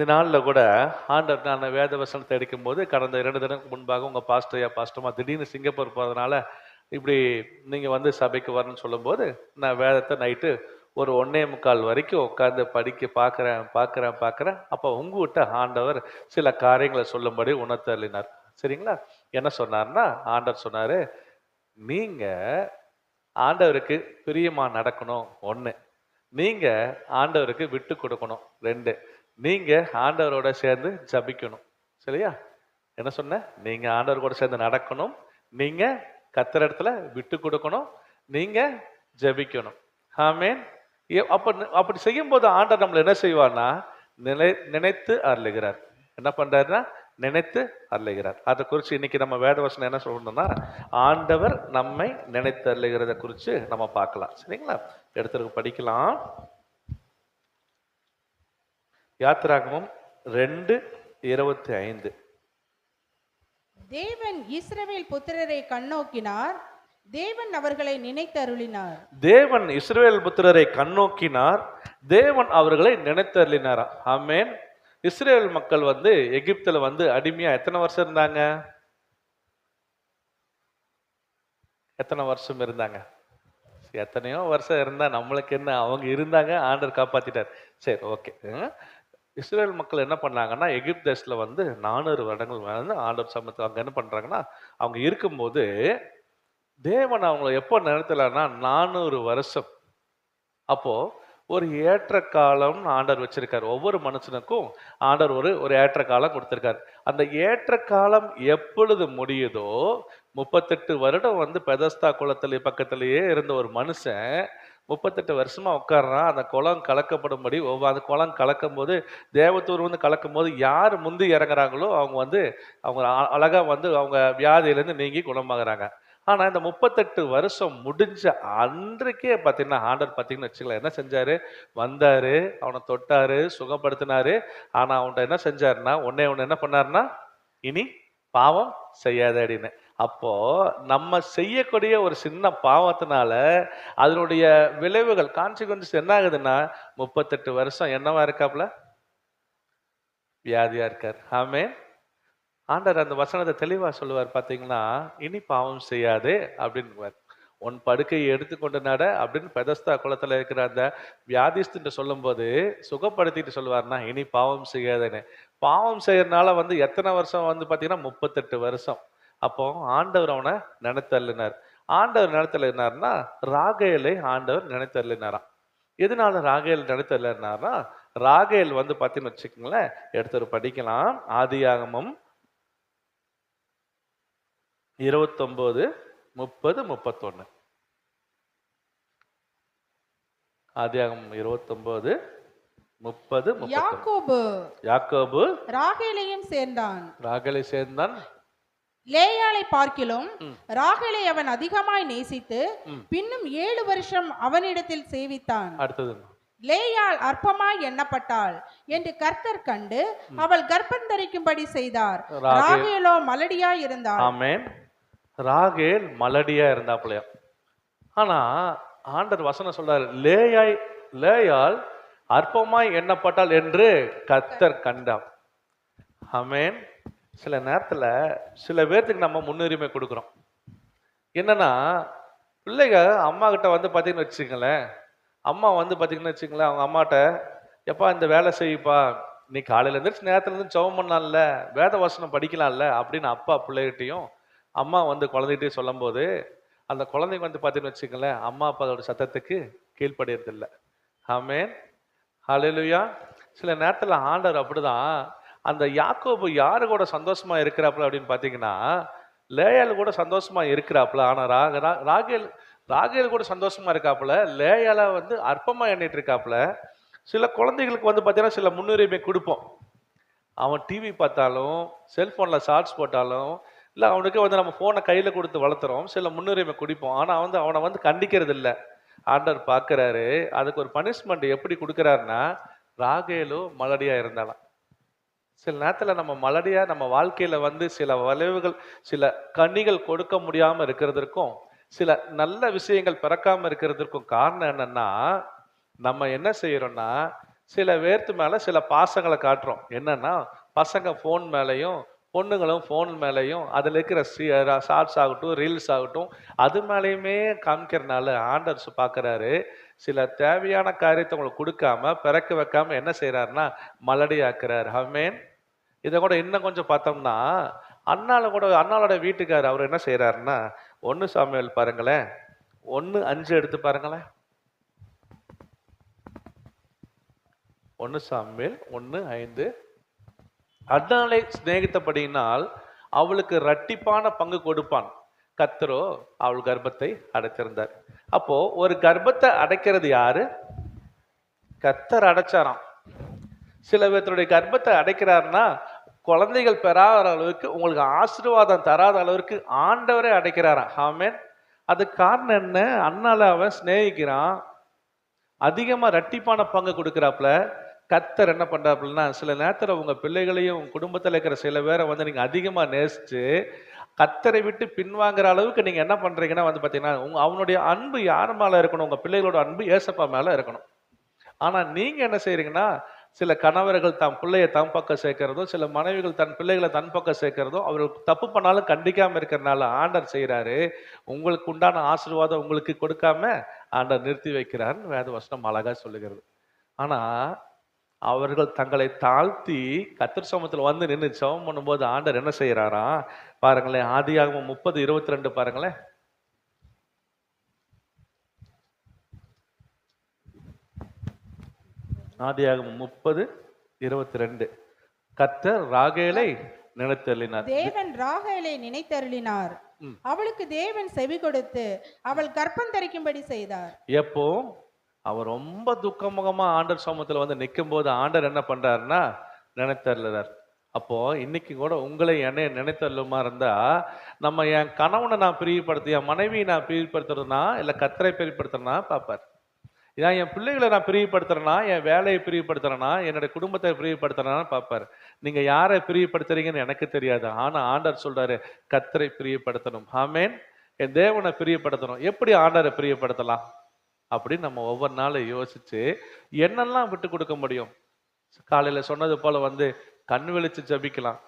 இந்த நாளில் கூட ஆண்டவர் நான் வேத வசனத்தை எடுக்கும்போது கடந்த 2 தினங்களுக்கு முன்பாக உங்கள் பாஸ்டமா திடீர்னு சிங்கப்பூர் போகிறதுனால இப்படி நீங்கள் வந்து சபைக்கு வரணும்னு சொல்லும்போது நான் வேதத்தை நைட்டு ஒரு 1:45 வரைக்கும் உட்காந்து படிக்க பார்க்குறேன். அப்போ உங்ககிட்ட ஆண்டவர் சில காரியங்களை சொல்லும்படி உணர்த்தள்ளினார். சரிங்களா? என்ன சொன்னார்னா, ஆண்டவர் சொன்னார், நீங்கள் ஆண்டவருக்கு பிரியமா நடக்கணும் 1, நீங்க ஆண்டவருக்கு விட்டு கொடுக்கணும் 2, நீங்க ஆண்டவரோட சேர்ந்து ஜபிக்கணும். சரியா? என்ன சொன்ன? நீங்க ஆண்டவர் கூட சேர்ந்து நடக்கணும், நீங்க கர்த்தர் இடத்துல விட்டு கொடுக்கணும், நீங்க ஜபிக்கணும். ஆமென். அப்படி செய்யும் போது ஆண்டவர் நம்மள என்ன செய்வார்னா, நினைத்து அருளுகிறார். என்ன பண்றாருன்னா, நினைத்து அருளுகிறார். அதை குறித்து இன்னைக்கு நம்ம வேதவசனம் என்ன சொல்லணும்னா, ஆண்டவர் நம்மை நினைத்து அருளுகிறத குறித்து நம்ம பார்க்கலாம். சரிங்களா? எடுத்து படிக்கலாம். யாத்திராகமம் 2:25. தேவன் இஸ்ரவேல் புத்திரரை கண்ணோக்கினார், தேவன் அவர்களை நினைத்தருளினார். தேவன் இஸ்ரவேல் புத்திரரை கண்ணோக்கினார், தேவன் அவர்களை நினைத்தருளினார். ஆமென். இஸ்ரேல் மக்கள் வந்து எகிப்துல வந்து அடிமையா எத்தனை வருஷம் இருந்தாங்க? எத்தனை வருஷம் இருந்தாங்க? எத்தனையோ வருஷம் இருந்தா நம்மளுக்கு என்ன, அவங்க இருந்தாங்க, ஆண்டவர் காப்பாத்திட்டார். சரி, ஓகே. இஸ்ரேல் மக்கள் என்ன பண்ணாங்கன்னா, எகிப்து தேசத்துல வந்து 400 வருடங்கள் வந்து ஆண்டவர் சமூகத்தில் அவங்க என்ன பண்றாங்கன்னா, அவங்க இருக்கும்போது தேவன் அவங்களை எப்போ நினைத்தலான்னா 400 வருஷம். அப்போ ஒரு ஏற்ற காலம் ஆண்டவர் வச்சிருக்காரு. ஒவ்வொரு மனுஷனுக்கும் ஆண்டவர் ஒரு ஏற்ற காலம் கொடுத்திருக்காரு. அந்த ஏற்ற காலம் எப்பொழுது முடியுதோ, 38 வருடம் வந்து பெதஸ்தா குளத்திலே பக்கத்திலேயே இருந்த ஒரு மனுஷன் 38 வருஷமா உட்கார்றான். அந்த குளம் கலக்கப்படும்படி அந்த குளம் கலக்கும் போது, தேவதூர் வந்து கலக்கும் போது யார் முந்தி இறங்குறாங்களோ அவங்க வந்து அவங்க அழகா வந்து அவங்க வியாதியிலேருந்து நீங்கி குணமாகறாங்க. ஆனா இந்த 38 வருஷம் முடிஞ்ச அன்றைக்கே பார்த்தீங்கன்னா, ஆண்டவர் பார்த்தீங்கன்னு வச்சுக்கலாம், என்ன செஞ்சாரு? வந்தாரு, அவனை தொட்டாரு, சுகப்படுத்தினாரு. ஆனா அவன்கிட்ட என்ன செஞ்சாருன்னா, ஒண்ணு என்ன பண்ணாருன்னா, இனி பாவம் செய்யாத அப்படின்னு. அப்போ நம்ம செய்யக்கூடிய ஒரு சின்ன பாவத்தினால அதனுடைய விளைவுகள் கான்சிக்வன்சஸ் என்ன ஆகுதுன்னா, 38 வருஷம் என்னவா இருக்காப்ல? வியாதியா இருக்கார். ஆமென். ஆண்டவர் அந்த வசனத்தை தெளிவா சொல்லுவார் பாத்தீங்கன்னா, இனி பாவம் செய்யாதே அப்படின்னு. உன் படுக்கையை எடுத்துக்கொண்டு நட அப்படின்னு பெதஸ்தா குளத்துல இருக்கிற அந்த வியாதிஸ்து சொல்லும் போது சுகப்படுத்திட்டு சொல்லுவார்னா, இனி பாவம் செய்யாதேன்னு. பாவம் செய்யறதுனால வந்து எத்தனை வருஷம் வந்து பாத்தீங்கன்னா 38 வருஷம். அப்போ ஆண்டவர் அவனை நினைத்தள்ளினார். ஆண்டவர் நினைத்தள்ளினார்னா, ராகேலை ஆண்டவர் நினைத்தள்ளினாராம். எதனால ராகேல் நினைத்தள்ளினார்னா, ராகேல் வந்து பாத்தீங்கன்னு வச்சுக்கோங்களேன், எடுத்து படிக்கலாம். ஆதியாகமம் 29, 30, 31. ஆதியாகமம் 29, 30, 31. யாக்கோபு ராகேலையும் சேர்ந்தான். ராகேலை சேர்ந்தான். லேயாளை பார்க்கிலும் ராகேலை அவன் அதிகமாய் நேசித்து பின்னும் 7 வருஷம் அவனிடத்தில் சேவித்தான். அடுத்தது, லேயாள் அற்பமாய் எண்ணப்பட்டாள் என்று கர்த்தர் கண்டு அவள் கர்ப்பம் தரிக்கும்படி செய்தார். ராகேலோ மலடியா இருந்தாள். ஆமென். ராகேல் மலடியா இருந்தாப்லையா. ஆனா ஆண்டவர் வசனம் சொல்றாரு, லேயாள் அற்பமாய் எண்ணப்பட்டாள் என்று கர்த்தர் கண்டார். ஆமென். சில நேரத்துல சில பேர்த்துக்கு நம்ம முன்னுரிமை கொடுக்குறோம். என்னன்னா, பிள்ளைங்க அம்மா கிட்ட வந்து பாத்தீங்கன்னு வச்சுங்களேன், அம்மா வந்து பாத்தீங்கன்னு வச்சுங்களேன், அவங்க அம்மாட்ட, எப்பா இந்த வேலை செய்யுப்பா, நீ காலையில இருந்து நேரத்துல இருந்து ஜெபம் பண்ணலாம்ல, வேத வசனம் படிக்கலாம்ல அப்படின்னு அப்பா பிள்ளைகிட்டையும் அம்மா வந்து குழந்தைகிட்டையும் சொல்லும் போது, அந்த குழந்தைங்க வந்து பாத்தீங்கன்னு வச்சுங்களேன், அம்மா அப்பாவோட சத்தத்துக்கு கீழ்ப்படியறது இல்லை. ஆமென். ஹல்லேலூயா. சில நேரத்துல ஆண்டவர் அப்படிதான். அந்த யாக்கோபு யாரு கூட சந்தோஷமா இருக்கிறாப்புல அப்படின்னு பாத்தீங்கன்னா, லேயாள் கூட சந்தோஷமா இருக்கிறாப்புல. ஆனா ராகேல் கூட சந்தோஷமா இருக்காப்புல. லேயாள வந்து அற்பமா எண்ணிட்டு இருக்காப்புல. சில குழந்தைகளுக்கு வந்து பாத்தீங்கன்னா சில முன்னுரிமை கொடுப்போம். அவன் டிவி பார்த்தாலும், செல்போன்ல ஷார்ட்ஸ் போட்டாலும், இல்ல அவனுக்கு வந்து நம்ம போனை கையில கொடுத்து வளர்த்துறோம், சில முன்னுரிமை குடிப்போம். ஆனா வந்து அவனை வந்து கண்டிக்கிறது இல்லை. ஆண்டவர் பார்க்கிறாரு. அதுக்கு ஒரு பனிஷ்மெண்ட் எப்படி கொடுக்கிறாருன்னா, ராகேலும் மலடியா இருந்தாலாம். சில நேரத்துல நம்ம மலடியா நம்ம வாழ்க்கையில வந்து சில விளைவுகள், சில கனிகள் கொடுக்க முடியாம இருக்கிறதுக்கும், சில நல்ல விஷயங்கள் பிறக்காம இருக்கிறதுக்கும் காரணம் என்னன்னா, நம்ம என்ன செய்யறோம்னா, சில பேர்த்து மேல சில பாசங்களை காட்டுறோம். என்னன்னா, பசங்க ஃபோன் மேலயும், பொண்ணுங்களும் ஃபோன் மேலயும், அதுல இருக்கிற ஷார்ட்ஸ் ஆகட்டும், ரீல்ஸ் ஆகட்டும், அது மேலயுமே காமிக்கிறனால ஆண்டவர் பார்க்கறாரு. சில தேவையான காரியத்தை உங்களுக்கு கொடுக்காம, பிறக்க வைக்காம என்ன செய்றாருன்னா, மலடி ஆக்குறாரு. ஆமென். இத கூட இன்னும் கொஞ்சம் பார்த்தோம்னா, அன்னாளோட வீட்டுக்காரர் அவர் என்ன செய்றாருன்னா, 1 சாமுவேல் பாருங்களேன். 1:5 எடுத்து பாருங்களேன். 1 சாமுவேல் 1:5. அன்னாளை சிநேகித்தபடியினால் அவளுக்கு இரட்டிப்பான பங்கு கொடுப்பான். கர்த்தரோ அவள் கர்ப்பத்தை அடைத்திருந்தார். அப்போ ஒரு கர்ப்பத்தை அடைக்கிறது யாரு? கர்த்தர் அடைச்சாராம். சில பேர்த்துடைய கர்ப்பத்தை அடைக்கிறாருன்னா, குழந்தைகள் பெறாத அளவுக்கு, உங்களுக்கு ஆசீர்வாதம் தராத அளவிற்கு ஆண்டவரே அடைக்கிறாராம். ஆமென். அதுக்கு காரணம் என்ன? அன்னால அவன் சிநேகிக்கிறான், அதிகமா இரட்டிப்பான பங்கு கொடுக்குறாப்புல. கர்த்தர் என்ன பண்றாப்புலன்னா, சில நேரத்துல உங்க பிள்ளைகளையும் உங்க குடும்பத்துல இருக்கிற சில பேரை வந்து நீங்க அதிகமா நேசிச்சு கர்த்தரை விட்டு பின்வாங்குற அளவுக்கு நீங்க என்ன பண்றீங்கன்னா வந்து பாத்தீங்கன்னா, அவனுடைய அன்பு யார் மேல இருக்கணும்? உங்க பிள்ளைகளோட அன்பு ஏசப்பா மேல இருக்கணும். ஆனா நீங்க என்ன செய்றீங்கன்னா, சில கணவர்கள் தம் பிள்ளைய தம் பக்கம் சேர்க்கிறதும், சில மனைவிகள் தன் பிள்ளைகளை தன் பக்கம் சேர்க்கிறதும், அவர்கள் தப்பு பண்ணாலும் கண்டிக்காம இருக்கிறனால ஆண்டவர் செய்றாரு, உங்களுக்கு உண்டான ஆசீர்வாதம் உங்களுக்கு கொடுக்காம ஆண்டவர் நிறுத்தி வைக்கிறார்னு வேத வசனம் அழகா சொல்லுகிறது. ஆனா அவர்கள் தங்களை தாழ்த்தி கர்த்தர் சமூகத்துல வந்து நின்று ஜெபம் பண்ணும்போது ஆண்டவர் என்ன செய்யறாராம் பாருங்களேன். ஆதியாகமம் 30:22 பாருங்களேன். ஆதியாகமம் 30:22. கர்த்தர் ராகேலை நினைத்தருளினார். தேவன் ராகேலை நினைத்தருளினார். ம். அவளுக்கு தேவன் செவி கொடுத்து அவள் கர்ப்பம் தரிக்கும்படி செய்தார். எப்போ அவர் ரொம்ப துக்கமுகமா ஆண்டவர் சமூகத்துல வந்து நிற்கும் போது ஆண்டவர் என்ன பண்றாருன்னா நினைத்தருளுறார். அப்போ இன்னைக்கு கூட உங்களை என்னை நினைத்தருளுமா இருந்தா, நம்ம என் கணவனை நான் பிரியப்படுத்தி என் மனைவியை நான் பிரியப்படுத்துறதுனா இல்ல கர்த்தரை பிரியப்படுத்துறனா பார்ப்பார். ஏன் என் பிள்ளைகளை நான் பிரியப்படுத்துறேனா, என் வேலையை பிரியப்படுத்துறேனா, என்னுடைய குடும்பத்தை பிரியப்படுத்துறேனா பார்ப்பார். நீங்க யாரை பிரியப்படுத்துறீங்கன்னு எனக்கு தெரியாது. ஆனா ஆண்டவர் சொல்றாரு, கர்த்தரை பிரியப்படுத்தணும். ஆமென். என் தேவனை பிரியப்படுத்தணும். எப்படி ஆண்டவரை பிரியப்படுத்தலாம் அப்படின்னு நம்ம ஒவ்வொரு நாளும் யோசிச்சு என்னெல்லாம் விட்டு கொடுக்க முடியும். காலையில சொன்னது போல வந்து கண் விழிச்சு ஜபிக்கலாம்.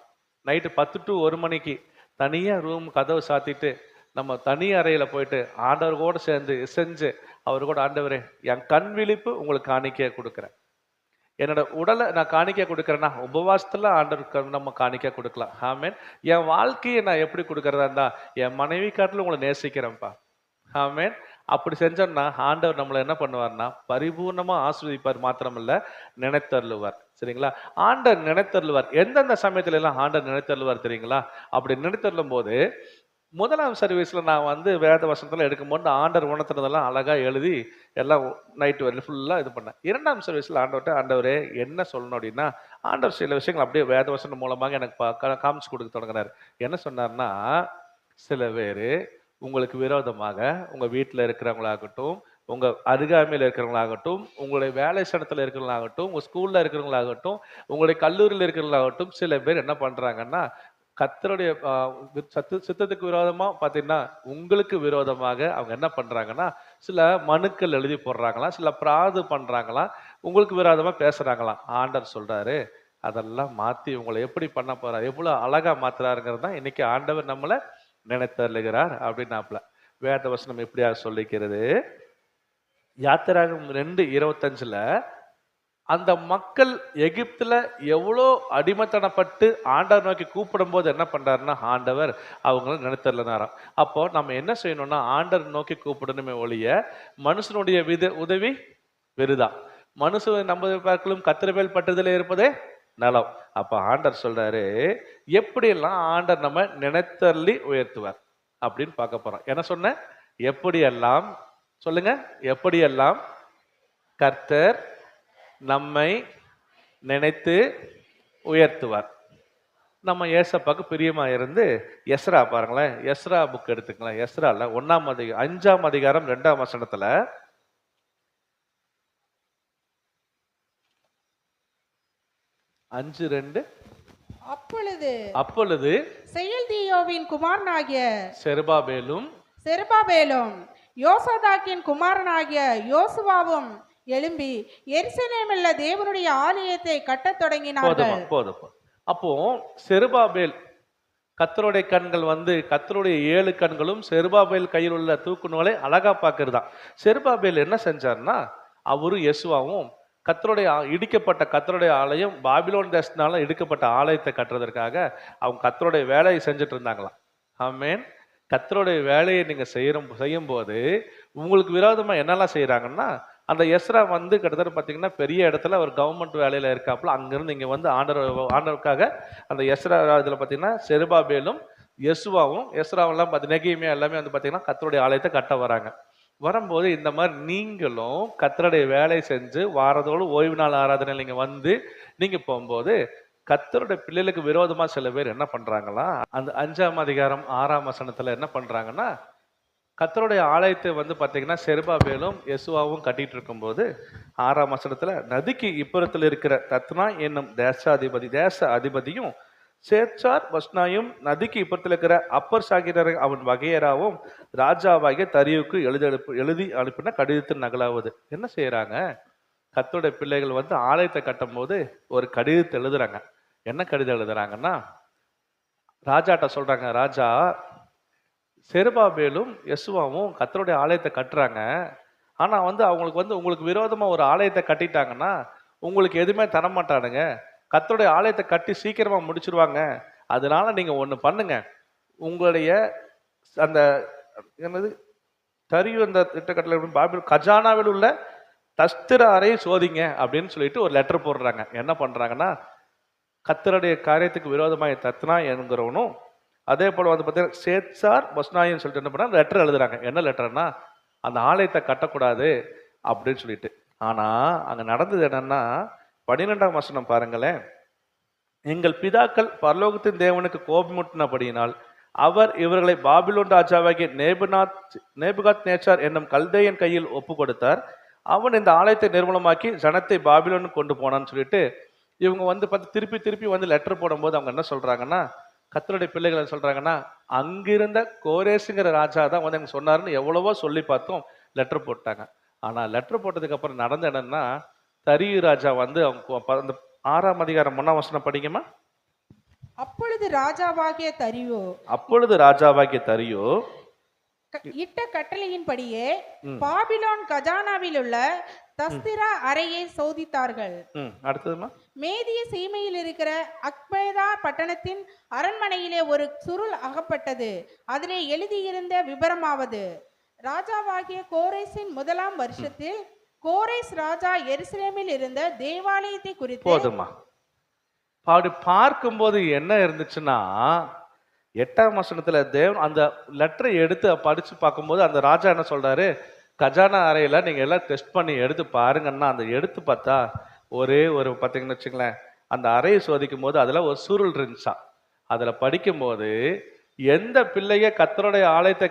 நைட்டு 10 to 1 மணிக்கு தனியா ரூம் கதவை சாத்திட்டு நம்ம தனி அறையில போயிட்டு ஆண்டவர் கூட சேர்ந்து செஞ்சு அவர் கூட, ஆண்டவரே என் கண் விழிப்பு உங்களுக்கு காணிக்கையா கொடுக்குறேன், என்னோட உடலை நான் காணிக்கையா கொடுக்குறேன்னா உபவாசத்துல ஆண்டவருக்கு நம்ம காணிக்கையா கொடுக்கலாம். ஆமென். என் வாழ்க்கையை நான் எப்படி கொடுக்கறதா இருந்தா என் மனைவி காட்டிலும் உங்களை நேசிக்கிறேன்ப்பா. ஆமென். அப்படி செஞ்சோம்னா ஆண்டவர் நம்மளை என்ன பண்ணுவார்னா பரிபூர்ணமா ஆசீர்வதிப்பார். மாத்திரமல்ல நினைத்தருளுவார். சரிங்களா? ஆண்டவர் நினைத்தருளுவார். எந்தெந்த சமயத்துல எல்லாம் ஆண்டவர் நினைத்தருளுவார் தெரியுங்களா? அப்படி நினைத்தருளும் போது முதலாம் சர்வீஸ்ல நான் வந்து வேத வசனத்துல எடுக்கும்போது ஆண்டவர் உணர்த்துறதெல்லாம் அழகா எழுதி எல்லாம் நைட்டு வரைக்கும் ஃபுல்லா இது பண்ணேன். 2ஆம் சர்வீஸ்ல ஆண்டவரே என்ன சொல்லணும் அப்படின்னா, ஆண்டவர் சில விஷயங்கள் அப்படியே வேத வசனம் மூலமாக எனக்கு காமிச்சு கொடுக்க தொடங்கினார். என்ன சொன்னார்னா, சில பேரு உங்களுக்கு விரோதமாக உங்க வீட்டில் இருக்கிறவங்களாகட்டும், உங்க அருகாமையில் இருக்கிறவங்களாகட்டும், உங்களுடைய வேலை ஸ்தலத்தில் இருக்கிறவங்களாகட்டும், உங்க ஸ்கூல்ல இருக்கிறவங்களாகட்டும், உங்களுடைய கல்லூரியில் இருக்கிறவங்களாகட்டும், சில பேர் என்ன பண்றாங்கன்னா கர்த்தருடைய சித்தத்துக்கு விரோதமா பாத்தீங்கன்னா உங்களுக்கு விரோதமாக அவங்க என்ன பண்றாங்கன்னா சில மனுக்கள் எழுதி போடுறாங்களாம், சில பிராது பண்றாங்களாம், உங்களுக்கு விரோதமா பேசுறாங்களாம். ஆண்டவர் சொல்றாரு, அதெல்லாம் மாத்தி உங்களை எப்படி பண்ண போறாரு, எவ்வளவு அழகா மாத்துறாருங்கிறது தான் இன்னைக்கு ஆண்டவர் நம்மளை நினைத்தருளுகிறார் அப்படின்னாப்ல. வேத வசனம் எப்படியாக சொல்லிக்கிறது? யாத்திராகமம் 2:25 அந்த மக்கள் எகிப்துல எவ்வளோ அடிமைத்தனப்பட்டு ஆண்டவர் நோக்கி கூப்பிடும் போது என்ன பண்றாருன்னா ஆண்டவர் அவங்கள நினைத்தருளினாராம். அப்போ நம்ம என்ன செய்யணும்னா ஆண்டவர் நோக்கி கூப்பிடணுமே ஒழிய மனுஷனுடைய உதவி விருதா. மனுஷன் நம்ம பார்க்கலும் கத்திரவேல் பட்டதில் இருப்பதே நலம். அப்ப ஆண்டவர் சொல்றாரு, எப்படியெல்லாம் ஆண்டவர் நம்ம நினைத்தருளி உயர்த்துவார் அப்படின்னு பார்க்க போறோம். என்ன சொன்ன? எப்படியெல்லாம் சொல்லுங்க, எப்படியெல்லாம் கர்த்தர் நம்மை நினைத்து உயர்த்துவார். நம்ம ஏசப்பாக்கு பிரியமா இருந்து எஸ்ரா பாருங்களேன், எஸ்ரா புக் எடுத்துக்கலாம். எஸ்ரால 5ஆம் அதிகாரம் 2ஆம் வசனத்துல 5:2 அப்பொழுது செயல்தியோவின் குமாரனாகிய செருபாபேலும் யோசதாக்கின் குமாரனாகிய யோசுவாவும் எழும்பி எருசலேமில் தேவனுடைய ஆலயத்தை கட்டத் போதுமா தொடங்கினார்கள். போதும். அப்போ செருபாபேல், கர்த்தருடைய கண்கள் வந்து கர்த்தருடைய 7 கண்களும் செருபாபேல் கையில் உள்ள தூக்கு நூலை அழகா பார்க்கறதுதான். செருபாபேல் என்ன செஞ்சார்னா, அவரும் யெசுவாவும் இடிக்கப்பட்ட கர்த்தருடைய ஆலயம், பாபிலோன் தேசத்தினால இடிக்கப்பட்ட ஆலயத்தை கட்டுறதற்காக அவங்க கர்த்தருடைய வேலையை செஞ்சுட்டு இருந்தாங்களாம். ஆமென். கர்த்தருடைய வேலையை நீங்க செய்யும்போது உங்களுக்கு விரோதமா என்னெல்லாம் செய்யறாங்கன்னா, அந்த எஸ்ரா வந்து கிட்டத்தட்ட பார்த்தீங்கன்னா பெரிய இடத்துல ஒரு கவர்மெண்ட் வேலையில இருக்காப்புல, அங்கிருந்து இங்க வந்து ஆண்டவருக்காக அந்த எஸ்ரா இதுல பார்த்தீங்கன்னா செருபாபேலும் எஸ்ராவெல்லாம் பார்த்து நெகேமியா எல்லாமே வந்து பார்த்தீங்கன்னா கர்த்தருடைய ஆலயத்தை கட்ட வராங்க. வரும்போது இந்த மாதிரி நீங்களும் கர்த்தருடைய வேலை செஞ்சு வாரதோடு ஓய்வு நாள் ஆராதனையில் நீங்க வந்து நீங்க போகும்போது கர்த்தருடைய பிள்ளைகளுக்கு விரோதமா சில பேர் என்ன பண்றாங்களா, அந்த 5ஆம் அதிகாரம் 6ஆம் வசனத்துல என்ன பண்றாங்கன்னா, கர்த்தருடைய ஆலயத்தை வந்து பாத்தீங்கன்னா செருபாபேலும் யெசுவாவும் கட்டிட்டு இருக்கும்போது 6ஆம் வசனத்துல, நதிக்கு இப்புறத்தில் இருக்கிற தத்னா என்னும் தேச அதிபதியும் சேத்சார் வஸ்னாயும் நதிக்கு இப்புறத்தில் இருக்கிற அப்பர் சாகிரர் அவன் வகையராவும் ராஜாவாகிய தரியுக்கு எழுதி அனுப்பின கடிதத்தின் நகலாவது. என்ன செய்யறாங்க, கர்த்தருடைய பிள்ளைகள் வந்து ஆலயத்தை கட்டும் போது ஒரு கடிதத்தை எழுதுறாங்க. என்ன கடிதம் எழுதுறாங்கன்னா, ராஜாட்ட சொல்றாங்க, ராஜா, செருபாபேலும் யெசுவாவும் கர்த்தருடைய ஆலயத்தை கட்டுறாங்க. ஆனா வந்து அவங்களுக்கு வந்து உங்களுக்கு விரோதமா ஒரு ஆலயத்தை கட்டிட்டாங்கன்னா உங்களுக்கு எதுவுமே தரமாட்டானுங்க. கர்த்தருடைய ஆலயத்தை கட்டி சீக்கிரமா முடிச்சிருவாங்க. அதனால நீங்க ஒண்ணு பண்ணுங்க, உங்களுடைய அந்த என்னது தரியு அந்த திட்டக்கட்டளை பாபிலோன் கஜானாவில் உள்ள தஸ்திர அறையை சோதிங்க அப்படின்னு சொல்லிட்டு ஒரு லெட்டர் போடுறாங்க. என்ன பண்றாங்கன்னா, கர்த்தருடைய காரியத்துக்கு விரோதமாய் தத்னா என்கிறவனும் அதே போல வந்து பார்த்தீங்கன்னா சேத்சார் பஸ்னாயின்னு சொல்லிட்டு என்ன பண்ணா லெட்டர் எழுதுறாங்க. என்ன லெட்டர்னா, அந்த ஆலயத்தை கட்டக்கூடாது அப்படின்னு சொல்லிட்டு. ஆனா அங்க நடந்தது என்னன்னா, 12ஆம் வசனம் பாருங்களேன். எங்கள் பிதாக்கள் பரலோகத்தின் தேவனுக்கு கோபமூட்டினபடியினால் அவர் இவர்களை பாபிலோன் ராஜாவாகிய நேபுகாத் நேச்சார் என்னும் கல்தேயன் கையில் ஒப்பு கொடுத்தார். அவன் இந்த ஆலயத்தை நிர்மூலமாக்கி ஜனத்தை பாபிலோனுக்கு கொண்டு போனான்னு சொல்லிட்டு இவங்க வந்து பார்த்து திருப்பி வந்து லெட்டர் போடும்போது அவங்க என்ன சொல்றாங்கன்னா, கர்த்தருடைய பிள்ளைகளை சொல்றாங்கன்னா, அங்கிருந்த கோரேசுங்கிற ராஜா தான் வந்து எனக்கு சொன்னாருன்னு எவ்வளவோ சொல்லி பார்த்தோம், லெட்டர் போட்டாங்க. ஆனா லெட்டர் போட்டதுக்கு அப்புறம் நடந்த என்னன்னா, தரியு ராஜா வந்து அவங்க அந்த 6ஆம் அதிகாரம் 1ஆம் வசனம் படிக்குமா. அப்பொழுது ராஜாவாகிய தரியு இட்ட கட்டளையின்படியே பாபிலோன் கஜானாவில் உள்ள தஸ்திரா அறையை சோதித்தார்கள். அடுத்ததுமா, மேதிய சீமையில் இருக்கிற அக்பேதா பட்டணத்தின் அரண்மனையிலே ஒரு சுருள் அகப்பட்டது. அதிலே எழுதியிருந்த விபரமாவது, ராஜாவாகிய கோரேசின் 1ஆம் வருஷத்தில் கோரேஸ் ராஜா எருசலேமில் இருந்த தேவாலயத்தை குறித்து. போதுமா, அப்படி பார்க்கும்போது என்ன இருந்துச்சுன்னா, 8ஆம் வசனத்துல தேவன் அந்த லெட்டரை எடுத்து படிச்சு பார்க்கும்போது அந்த ராஜா என்ன சொல்றாரு, கஜானா அறையில நீங்க எல்லாம் டெஸ்ட் பண்ணி எடுத்து பாருங்கன்னா, அந்த எடுத்து பார்த்தா ஒரே ஒரு பார்த்தீங்கன்னு வச்சுங்களேன், அந்த அறையை சோதிக்கும் போது அதுல ஒரு சுருள் இருந்துச்சா. அதுல படிக்கும்போது எந்த பிள்ளைய கர்த்தருடைய ஆலயத்தை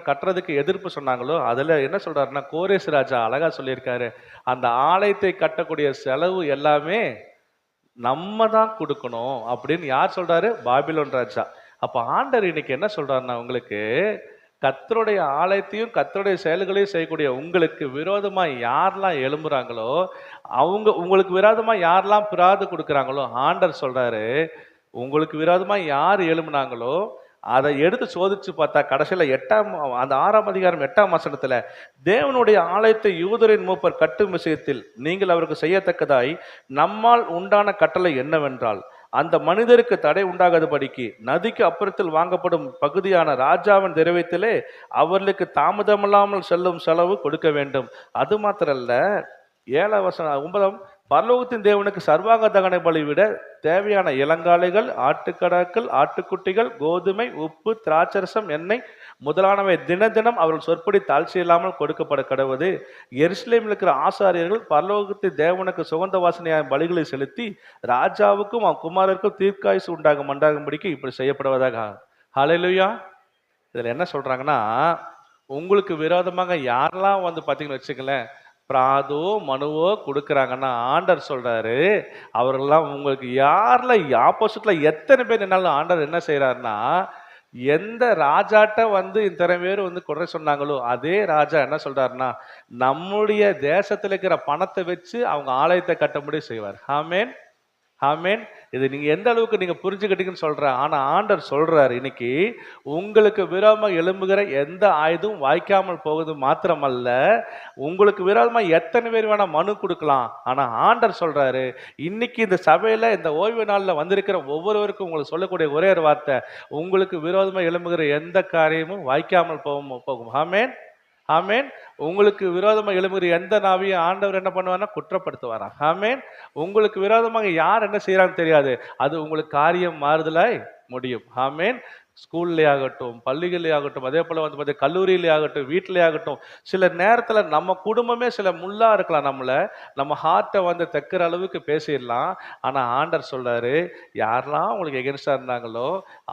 கட்டுறதுக்கு எதிர்ப்பு சொன்னாங்களோ அதுல என்ன சொல்றாருன்னா, கோரேஸ் ராஜா அழகா சொல்லியிருக்காரு, அந்த ஆலயத்தை கட்டக்கூடிய செலவு எல்லாமே நம்ம தான் கொடுக்கணும் அப்படின்னு யார் சொல்றாரு, பாபிலோன் ராஜா. அப்ப ஆண்டவர் இன்னைக்கு என்ன சொல்றாருன்னா, உங்களுக்கு கர்த்தருடைய ஆலயத்தையும் கர்த்தருடைய செயல்களையும் செய்யக்கூடிய உங்களுக்கு விரோதமா யாரெல்லாம் எழும்புறாங்களோ, உங்களுக்கு விரோதமா யாரெல்லாம் பிராது கொடுக்குறாங்களோ, ஆண்டவர் சொல்றாரு, உங்களுக்கு விரோதமா யார் எழும்புனாங்களோ அதை எடுத்து சோதிச்சு பார்த்தா கடைசியில அந்த 6ஆம் அதிகாரம் 8ஆம் வசனத்துல, தேவனுடைய ஆலயத்தை யூதரின் மூப்பர் கட்டும் விஷயத்தில் நீங்கள் அவருக்கு செய்யத்தக்கதாய் நம்மால் உண்டான கட்டளை என்னவென்றால், அந்த மனிதருக்கு தடை உண்டாகாதபடிக்கு நதிக்கு அப்புறத்தில் வாங்கப்படும் பகுதியான ராஜாவின் திரவியத்திலே அவர்களுக்கு தாமதமில்லாமல் செல்லும் செலவு கொடுக்க வேண்டும். அது மாத்திரல்ல, 7ஆம் வசனம் 9, பரலோகத்தின் தேவனுக்கு சர்வாங்க தகன பலி விட தேவையான இளங்காளைகள், ஆட்டுக்கடாக்கள், ஆட்டுக்குட்டிகள், கோதுமை, உப்பு, திராட்சரசம், எண்ணெய் முதலானவை தினம் அவர்கள் சொற்படி தாழ்ச்சி இல்லாமல் கொடுக்கப்பட கடவுது. எருசலேமில் இருக்கிற ஆசாரியர்கள் பரலோகத்தின் தேவனுக்கு சுகந்த வாசனையான பலிகளை செலுத்தி ராஜாவுக்கும் அவன் குமாரருக்கும் தீர்க்காயுசு உண்டாகும்படிக்கு இப்படி செய்யப்படுவதாக. ஹல்லேலூயா. இதுல என்ன சொல்றாங்கன்னா, உங்களுக்கு விரோதமாக யாரெல்லாம் வந்து பார்த்தீங்கன்னு வச்சுக்கலேன், பிராதோ மனுவோ கொடுக்குறாங்கன்னா ஆண்டர் சொல்றாரு, அவர்கள்லாம் உங்களுக்கு யாரில் ஆப்போசிட்ல எத்தனை பேர் என்னாலும் ஆண்டர் என்ன செய்யறாருன்னா, எந்த ராஜாட்ட வந்து இத்தனை பேர் வந்து குறை சொன்னாங்களோ அதே ராஜா என்ன சொல்றாருன்னா, நம்முடைய தேசத்துல இருக்கிற பணத்தை வச்சு அவங்க ஆலயத்தை கட்டும்படி செய்வார். ஆமென், ஆமென். இது நீங்க எந்த அளவுக்கு நீங்க புரிஞ்சுக்கிட்டீங்கன்னு சொல்றேன். ஆனா ஆண்டவர் சொல்றாரு, இன்னைக்கு உங்களுக்கு விரோதமா எழும்புகிற எந்த ஆயுதம் வாய்க்காமல் போகுது மாத்திரமல்ல, உங்களுக்கு விரோதமா எத்தனை பேர் வேணா மனு கொடுக்கலாம். ஆனா ஆண்டவர் சொல்றாரு, இன்னைக்கு இந்த சபையில இந்த ஓய்வு நாள்ல வந்திருக்கிற ஒவ்வொருவருக்கும் உங்களுக்கு சொல்லக்கூடிய ஒரே ஒரு வார்த்தை, உங்களுக்கு விரோதமா எழும்புகிற எந்த காரியமும் வாய்க்காமல் போகும். ஆமென், ஆமென். உங்களுக்கு விரோதமா எழும்புகிற எந்த நாவையும் ஆண்டவர் என்ன பண்ணுவார்னா குற்றப்படுத்துவாராம். ஆமென். உங்களுக்கு விரோதமாக யார் என்ன செய்யறான்னு தெரியாது, அது உங்களுக்கு காரியம் மாறுதலாய் முடியும். ஆமென். ஸ்கூல்லே ஆகட்டும், பள்ளிகளே ஆகட்டும், அதே போல வந்து பார்த்தீங்கன்னா கல்லூரியிலே ஆகட்டும், வீட்டிலே ஆகட்டும், சில நேரத்துல நம்ம குடும்பமே சில முள்ளா இருக்கலாம். நம்ம ஹார்ட்டை வந்து தைக்கிற அளவுக்கு பேசிடலாம். ஆனா ஆண்டவர் சொல்றாரு, யாரெல்லாம் உங்களுக்கு எகென்ஸ்டா இருந்தாங்களோ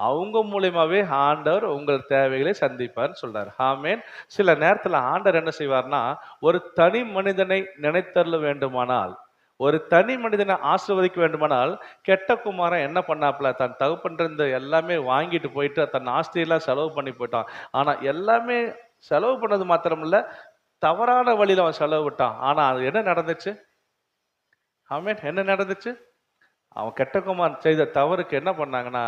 அவங்க மூலியமாவே ஆண்டவர் உங்கள் தேவைகளை சந்திப்பார்னு சொல்றாரு. ஆமென். சில நேரத்துல ஆண்டவர் என்ன செய்வார்னா, ஒரு தனி மனிதனை நினைத்தருள வேண்டுமானால், ஒரு தனி மனிதனை ஆசீர்வதிக்க வேண்டுமானால், கெட்ட குமாரன் என்ன பண்ணாப்புல, தன் தகப்பன்றிருந்து எல்லாமே வாங்கிட்டு போயிட்டு தன் ஆஸ்தியெல்லாம் செலவு பண்ணி போயிட்டான். ஆனா எல்லாமே செலவு பண்ணது மாத்திரமில்ல, தவறான வழியில அவன் செலவு விட்டான். ஆனா அது என்ன நடந்துச்சு? ஆமென். என்ன நடந்துச்சு? அவன் கெட்ட குமாரன் செய்த தவறுக்கு என்ன பண்ணாங்கன்னா,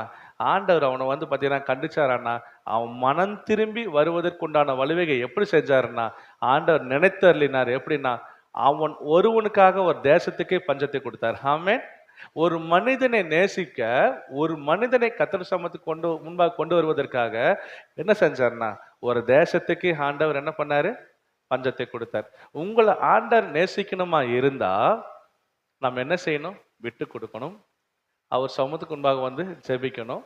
ஆண்டவர் அவனை வந்து பார்த்தீங்கன்னா கண்டிச்சாரான்னா, அவன் மனம் திரும்பி வருவதற்குண்டான வழிவகை எப்படி செஞ்சாருன்னா, ஆண்டவர் நினைத்தருளினார். எப்படின்னா, அவன் ஒருவனுக்காக ஒரு தேசத்துக்கே பஞ்சத்தை கொடுத்தார். ஆமென். ஒரு மனிதனை நேசிக்க, ஒரு மனிதனை கர்த்தர் சமூகத்துக்கு முன்பாக கொண்டு வருவதற்காக என்ன செஞ்சார்னா, ஒரு தேசத்துக்கே ஆண்டவர் என்ன பண்ணாரு? பஞ்சத்தை கொடுத்தார். உங்களை ஆண்டவர் நேசிக்கணுமா இருந்தா நம்ம என்ன செய்யணும்? விட்டு கொடுக்கணும். அவர் சமூகத்துக்கு முன்பாக வந்து ஜெபிக்கணும்.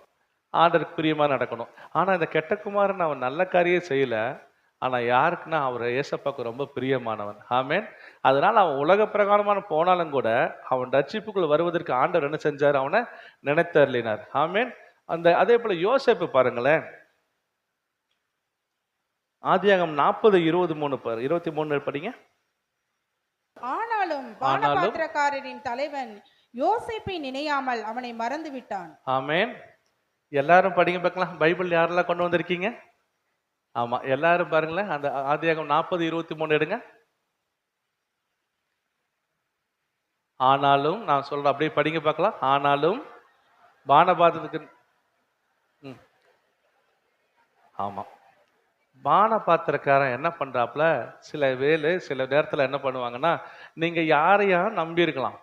ஆண்டவருக்கு பிரியமா நடக்கணும். ஆனா இந்த கெட்ட குமாரன் அவன் நல்ல காரியம் செய்யல. ஆனா யாருக்குன்னா அவர் ஏசப்பாக்கு ரொம்ப பிரியமானவன். ஆமென். அதனால அவன் உலக பிரகாரமான போனாலும் கூட அவன் ரட்சிப்புக்குள் வருவதற்கு ஆண்டவர் என்ன செஞ்சார்? அவனை நினைத்தருளினார். ஆமென். அதே போல யோசேப்பு பாருங்களேன். ஆதியாகமம் 40:23 23 படிங்க. ஆனாலும் பானபாத்திரக்காரரின் தலைவன் யோசேப்பை நினையாமல் அவனை மறந்து விட்டான். ஆமென். எல்லாரும் படிங்க பார்க்கலாம். பைபிள் யாரெல்லாம் கொண்டு வந்திருக்கீங்க? ஆமா, எல்லாரும் பாருங்களேன். அந்த ஆதியாகமம் 40:23 எடுங்க. ஆனாலும் நான் சொல்றேன், அப்படியே படிங்க பார்க்கலாம். ஆனாலும் பானபாத்திரத்துக்கு ஆமா, பானபாத்திரக்காரன் என்ன பண்றாப்புல, சில நேரத்துல என்ன பண்ணுவாங்கன்னா, நீங்க யாரையா நம்பி இருக்கலாம்,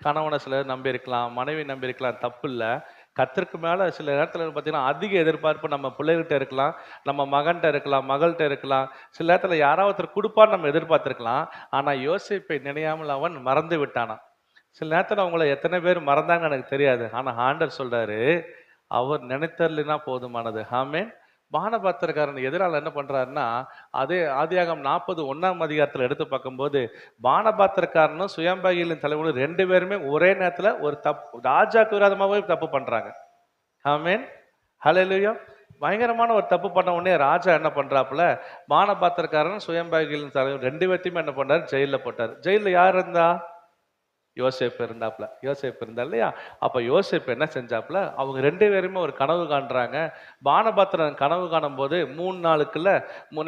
கணவனை சிலர் நம்பி இருக்கலாம், மனைவி நம்பி இருக்கலாம், தப்பு இல்லை. கர்த்தருக்கு மேல சில நேரத்துல பார்த்தீங்கன்னா அதிக எதிர்பார்ப்பு நம்ம பிள்ளைகிட்ட இருக்கலாம், நம்ம மகன்கிட்ட இருக்கலாம், மகள்கிட்ட இருக்கலாம். சில நேரத்துல யாராவது ஒருத்தர் கொடுப்பான்னு நம்ம எதிர்பார்த்திருக்கலாம். ஆனா யோசேப்பை நினையாமல் அவன் மறந்து விட்டானான். சில நேரத்துல அவங்கள எத்தனை பேர் மறந்தாங்கன்னு எனக்கு தெரியாது. ஆனா ஆண்டவர் சொல்றாரு, அவர் நினைத்தருளினா போதுமானது. ஆமென். பானபாத்திரக்காரன் எதிரால என்ன பண்றாருன்னா, அதே ஆதியாகமம் 40:1 எடுத்து பார்க்கும்போது, பானபாத்திரக்காரனும் சுயம்பாகியின் தலைவனும் 2 பேருமே ஒரே நேரத்துல ஒரு ராஜாக்கு விரோதமாகவே தப்பு பண்றாங்க. ஆமென். ஹல்லேலூயா. பயங்கரமான ஒரு தப்பு பண்ண உடனே ராஜா என்ன பண்றாப்புல, பானபாத்திரக்காரன் சுயம்பாகியின் தலைவன் 2 பேர்த்தையுமே என்ன பண்றாரு? ஜெயில போட்டார். ஜெயில யார் இருந்தா? யோசேப்பு இருந்தாப்ல. யோசேப்பு இருந்தா இல்லையா? அப்ப யோசேப்பு என்ன செஞ்சாப்ல, அவங்க 2 பேருமே ஒரு கனவு காண்றாங்க. பானபாத்திரன் கனவு காணும் போது 3 நாளுக்குள்ள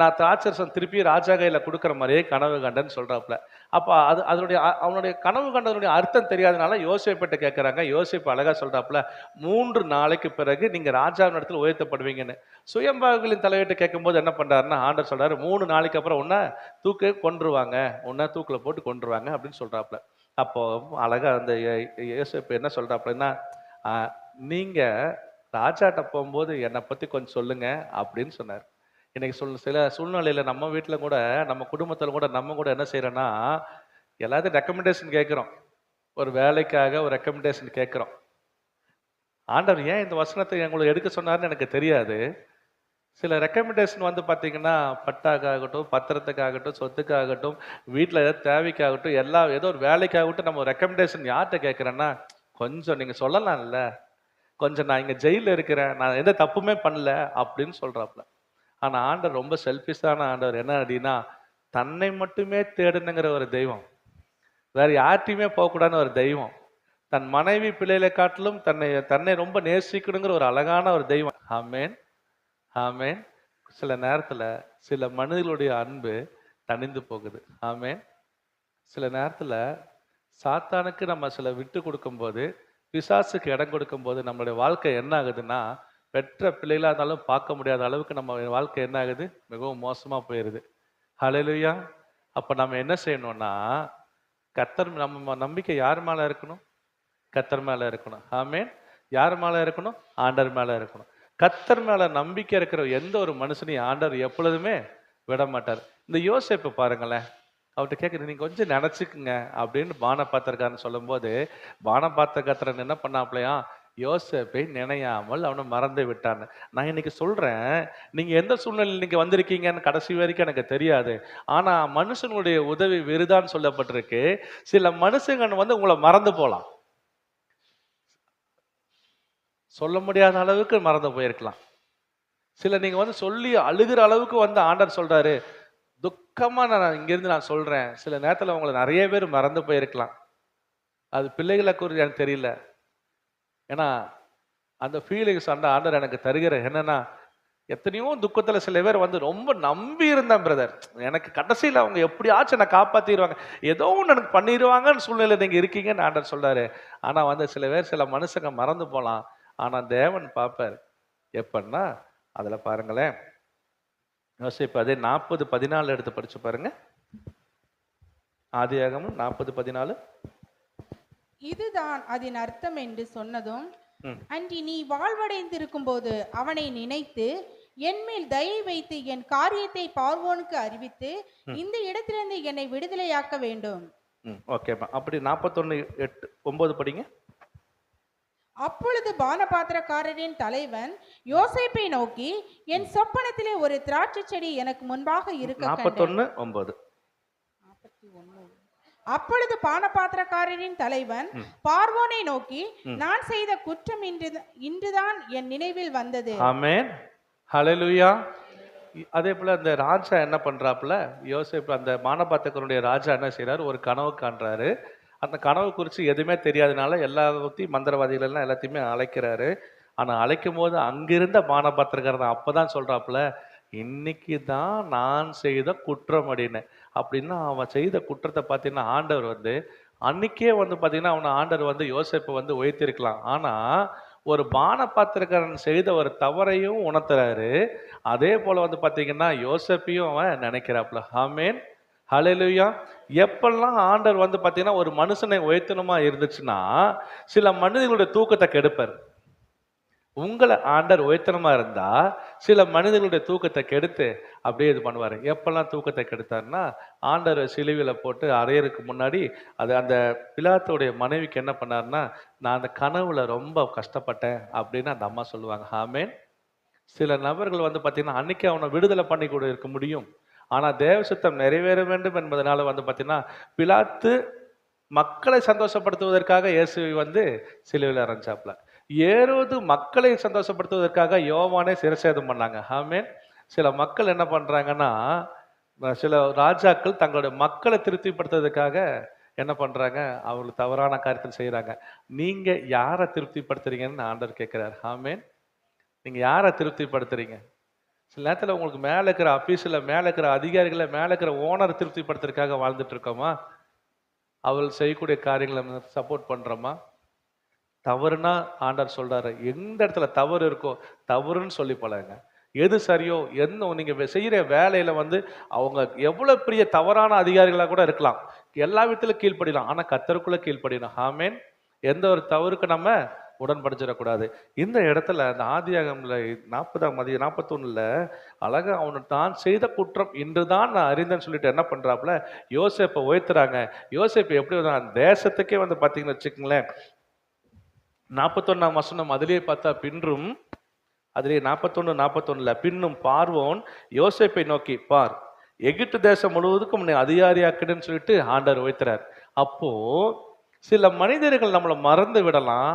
நான் திராட்சரசம் திருப்பி ராஜா கையில கொடுக்குற மாதிரியே கனவு கண்டேன்னு சொல்றாப்ல. அப்ப அவனுடைய கனவு கண்டதனுடைய அர்த்தம் தெரியாதனால யோசேப்பிட்ட கேட்கறாங்க. யோசேப்பு அழகா சொல்றாப்ல, 3 நாளைக்கு பிறகு நீங்க ராஜாவின் இடத்துல உயர்த்தப்படுவீங்கன்னு. சுயம்பாகுகளின் தலைவர்கிட்ட கேட்கும்போது என்ன பண்றாருன்னா, ஆண்டவர் சொல்றாரு, 3 நாளைக்கு அப்புறம் உன்னை கொன்றுவாங்க, உன்னை தூக்குல போட்டு கொன்றுவாங்க அப்படின்னு சொல்றாப்ல. அப்போ அழகா அந்த யோசேப்பு என்ன சொல்றாப்புலன்னா, நீங்க ராஜாட்ட போகும்போது என்னை பத்தி கொஞ்சம் சொல்லுங்க அப்படின்னு சொன்னார். இன்னைக்கு சில சூழ்நிலையில நம்ம வீட்டுல கூட, நம்ம குடும்பத்துல கூட, நம்ம கூட என்ன செய்யறோம்னா, எல்லாத்தையும் ரெக்கமெண்டேஷன் கேட்கிறோம். ஒரு வேலைக்காக ஒரு ரெக்கமெண்டேஷன் கேட்கிறோம். ஆண்டவர் ஏன் இந்த வசனத்தை எங்களை எடுக்க சொன்னார்னு எனக்கு தெரியாது. சில ரெக்கமெண்டேஷன் வந்து பார்த்தீங்கன்னா, பட்டாக்காகட்டும், பத்திரத்துக்காகட்டும், சொத்துக்காகட்டும், வீட்டில் ஏதாவது தேவைக்காகட்டும், ஏதோ ஒரு வேலைக்காகட்டும், நம்ம ரெக்கமெண்டேஷன் யார்கிட்ட கேட்குறேன்னா, கொஞ்சம் நீங்கள் சொல்லலாம்ல, கொஞ்சம் நான் இங்கே ஜெயிலில் இருக்கிறேன், நான் எந்த தப்புமே பண்ணல அப்படின்னு சொல்கிறாப்புல. ஆனால் ஆண்டவர் ரொம்ப செல்ஃபிஷான ஆண்டவர். என்ன அப்படின்னா, தன்னை மட்டுமே தேடுனுங்கிற ஒரு தெய்வம், வேற யார்ட்டையுமே போகக்கூடாதுன்னு ஒரு தெய்வம். தன் மனைவி பிள்ளைகளை காட்டிலும் தன்னை தன்னை ரொம்ப நேசிக்கணுங்கிற ஒரு அழகான ஒரு தெய்வம். ஆமேன், ஆமேன். சில நேரத்துல சில மனிதர்களுடைய அன்பு தணிந்து போகுது. ஆமேன். சில நேரத்துல சாத்தானுக்கு நம்ம சில விட்டு கொடுக்கும்போது, பிசாசுக்கு இடம் கொடுக்கும்போது நம்மளுடைய வாழ்க்கை என்ன ஆகுதுன்னா, பெற்ற பிள்ளைகளா இருந்தாலும் பார்க்க முடியாத அளவுக்கு நம்ம வாழ்க்கை என்ன ஆகுது, மிகவும் மோசமா போயிருது. ஹல்லேலூயா. அப்ப நம்ம என்ன செய்யணும்னா, கர்த்தர் நம்ம நம்பிக்கை யார் மேல இருக்கணும்? கர்த்தர் மேல இருக்கணும். ஆமேன். யார் மேல இருக்கணும்? ஆண்டவர் மேல இருக்கணும். கர்த்தர் மேல நம்பிக்கை இருக்கிற எந்த ஒரு மனுஷனையும் ஆண்டவர் எப்பொழுதுமே விட மாட்டார். இந்த யோசேப்பு பாருங்களேன், அவர்கிட்ட கேட்குறது, நீங்க கொஞ்சம் நினைச்சுக்குங்க அப்படின்னு பானபாத்திரக்காரன் சொல்லும்போது, பானபாத்திரக்காரன் என்ன பண்ணாப்லையா, யோசேப்பை நினையாமல் அவனை மறந்து விட்டான்னு. நான் இன்னைக்கு சொல்றேன், நீங்க எந்த சூழ்நிலையில் நீங்க வந்திருக்கீங்கன்னு கடைசி வரைக்கும் எனக்கு தெரியாது. ஆனா மனுஷனுடைய உதவி விருதான்னு சொல்லப்பட்டிருக்கு. சில மனுஷங்க வந்து உங்களை மறந்து போலாம், சொல்ல முடியாத அளவுக்கு மறந்து போயிருக்கலாம். சில நீங்க வந்து சொல்லி அழுகிற அளவுக்கு வந்து ஆண்டவர் சொல்றாரு. துக்கமா நான் இங்கிருந்து நான் சொல்றேன், சில நேரத்துல உங்களை நிறைய பேர் மறந்து போயிருக்கலாம். அது பிள்ளைகளை குறித்து எனக்கு தெரியல. ஏன்னா அந்த ஃபீலிங்ஸ் அந்த ஆண்டவர் எனக்கு தருகிற என்னன்னா, எத்தனையோ துக்கத்துல சில பேர் வந்து ரொம்ப நம்பி இருந்தேன் பிரதர், எனக்கு கடைசியில் அவங்க எப்படியாச்சும் என்னை காப்பாத்திடுவாங்க, ஏதோ ஒன்று எனக்கு பண்ணிடுவாங்கன்னு சூழ்நிலை நீங்க இருக்கீங்கன்னு ஆண்டவர் சொல்றாரு. ஆனா வந்து சில பேர் சில மனுஷங்க மறந்து போலாம். ஆனா தேவன் பார்ப்பார் எப்பன்னா, அதுல பாருங்களேன், யோசிப்பு அதே 40:14 எடுத்து படிச்சு பாருங்க. ஆதியாகமம் 40:14. இதுதான் அதன் அர்த்தம் என்று சொன்னதும், அன்றி நீ வாழ்வடைந்திருக்கும் போது அவனை நினைத்து என்மேல் தயை வைத்து என் காரியத்தை பார்வோனுக்கு அறிவித்து இந்த இடத்திலிருந்து என்னை விடுதலையாக்க வேண்டும். ஓகேப்பா. அப்படி 41:9 படிங்க. அப்பொழுது பானபாத்திரக்காரரின் தலைவன் யோசேப்பை நோக்கி, என் சொப்பனத்திலே ஒரு திராட்சை செடி எனக்கு முன்பாக இருக்க. 41:9. அப்பொழுது பானபாத்திரக்காரரின் தலைவன் பார்வோனை நோக்கி, நான் செய்த குற்றம் இன்றுதான் என் நினைவில் வந்தது. ஆமென், ஹல்லேலூயா. அதே போல அந்த ராஜா என்ன பண்றாப்புல, யோசேப்பு அந்த பானபாத்திரக்காரனுடைய ராஜா என்ன செய்யறாரு, ஒரு கனவு காண்றாரு. அந்த கனவு குறித்து எதுவுமே தெரியாதனால எல்லாத்தையும் மந்திரவாதிகள் எல்லாம் எல்லாத்தையுமே அழைக்கிறாரு. ஆனா அழைக்கும் போது அங்கிருந்த பானபாத்திரக்காரன் அப்பதான் சொல்றாப்புல, இன்னைக்கு தான் நான் செய்த குற்றம் அப்படின்னு. அப்படின்னா அவன் செய்த குற்றத்தை பார்த்தீங்கன்னா ஆண்டவர் வந்து அன்னைக்கே வந்து பார்த்தீங்கன்னா அவனை ஆண்டவர் வந்து யோசேப்பை வந்து உயர்த்திருக்கலாம். ஆனா ஒரு பானபாத்திரக்காரன் செய்த ஒரு தவறையும் உணர்த்துறாரு. அதே போல வந்து பார்த்தீங்கன்னா யோசேப்பையும் அவன் நினைக்கிறாப்புல. ஆமேன், ஹல்லேலூயா. எப்பெல்லாம் ஆண்டவர் வந்து பார்த்தீங்கன்னா ஒரு மனுஷனை உயர்த்தணுமா இருந்துச்சுன்னா, சில மனிதர்களுடைய தூக்கத்தை கெடுப்பார். உங்களை ஆண்டவர் உயர்த்தனமா இருந்தா சில மனிதர்களுடைய தூக்கத்தை கெடுத்து அப்படியே இது பண்ணுவாரு. எப்பெல்லாம் தூக்கத்தை கெடுத்தாருன்னா, ஆண்டவர் சிலுவையில போட்டு அறையருக்கு முன்னாடி அது அந்த பிலாத்துடைய மனைவிக்கு என்ன பண்ணாருன்னா, நான் அந்த கனவுல ரொம்ப கஷ்டப்பட்டேன் அப்படின்னு அந்த அம்மா சொல்லுவாங்க. ஆமேன். சில நபர்கள் வந்து பார்த்தீங்கன்னா அன்னைக்கு அவனை விடுதலை பண்ணி கூட இருக்க முடியும். ஆனா தேவ சித்தம் நிறைவேற வேண்டும் என்பதனால வந்து பார்த்தீங்கன்னா பிலாத்து மக்களை சந்தோஷப்படுத்துவதற்காக இயேசுவை வந்து சிலுவையில் அறைஞ்சாப்ல. ஏரோது மக்களை சந்தோஷப்படுத்துவதற்காக யோவானே சிரசேதம் பண்ணாங்க. ஆமேன். சில மக்கள் என்ன பண்றாங்கன்னா, சில ராஜாக்கள் தங்களுடைய மக்களை திருப்திப்படுத்துவதற்காக என்ன பண்றாங்க, அவங்களுக்கு தவறான காரியத்தில் செய்யறாங்க. நீங்க யாரை திருப்திப்படுத்துறீங்கன்னு ஆண்டவர் கேட்கிறார். ஆமேன். நீங்க யாரை திருப்திப்படுத்துறீங்க? சில நேரத்தில் உங்களுக்கு மேல இருக்கிற ஆபீஸ்ல மேல இருக்கிற அதிகாரிகளை மேல இருக்கிற ஓனர் திருப்திப்படுத்துறதுக்காக வாழ்ந்துட்டு இருக்கோமா? அவள் செய்யக்கூடிய காரியங்களை சப்போர்ட் பண்றோமா? தவறுனா ஆண்டவர் சொல்றாரு, எந்த இடத்துல தவறு இருக்கோ தவறுன்னு சொல்லி பழகுங்க. எது சரியோ என்ன நீங்க செய்யற வேலையில வந்து அவங்க எவ்வளவு பெரிய தவறான அதிகாரிகளா கூட இருக்கலாம், எல்லா விதத்திலும் கீழ்ப்படிலாம். ஆனா கர்த்தருக்குள்ள கீழ்ப்படியணும். ஆமேன். எந்த ஒரு தவறுக்கு நம்ம உடன்படிச்சிடக்கூடாது. இந்த இடத்துல அந்த ஆதியாகமத்துல 41 அழகா அவனு தான் செய்த குற்றம் இன்றுதான் நான் அறிந்தேன்னு சொல்லிட்டு என்ன பண்றாப்புல, யோசேப்பை உயர்த்துறாங்க. யோசேப்பு எப்படி தேசத்துக்கே வந்து பாத்தீங்கன்னு வச்சுக்கோங்களேன், 41ஆம் வசனம் அதிலே பார்த்தா, பின்றும் அதிலே 41 பின்னும் பார்வோன் யோசேப்பை நோக்கி, பார், எகிப்து தேசம் முழுவதுக்கும் உன்னை அதிகாரியாக்குன்னு சொல்லிட்டு ஆண்டவர் உயர்த்துறார். அப்போ சில மனிதர்கள் நம்மளை மறந்து விடலாம்,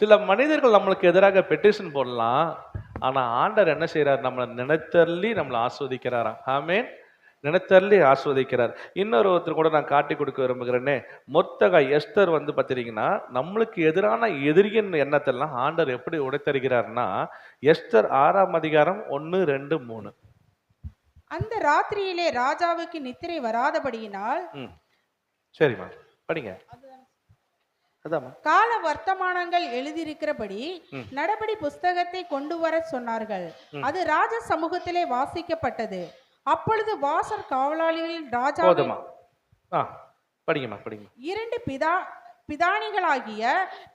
சில மனிதர்கள் நம்மளுக்கு எதிராக பெட்டிஷன் போடலாம். ஆனா ஆண்டவர் என்ன செய்யறாரு, நம்மளை நினைத்தள்ளி நம்மளை ஆஸ்வதிக்கிறாராம். ஆமேன். நினைத்தள்ளி ஆஸ்வதிக்கிறார். இன்னொரு ஒருத்தர் கூட நான் காட்டி கொடுக்க விரும்புகிறேனே, மொர்தெகாய் எஸ்தர் வந்து பார்த்தீங்கன்னா, நம்மளுக்கு எதிரான எதிரியின் எண்ணத்தெல்லாம் ஆண்டவர் எப்படி உடைத்தருகிறார்னா, எஸ்தர் 6ஆம் அதிகாரம் 1, 2, 3. அந்த ராத்திரியிலே ராஜாவுக்கு நித்திரை வராதபடியினால் சரிம்மா, படிங்க. அதாம்மா. கால வர்த்தமானங்கள் எழுதியிருக்கிறபடி நடபடி புஸ்தகத்தை கொண்டு வர சொன்னார்கள். அது ராஜ சமூகத்திலே வாசிக்கப்பட்டது. அப்பொழுது வாசற் காவலாளிகள் ராஜா படிங்கம்மா, படிங்க. 2 பிதானிகளாகிய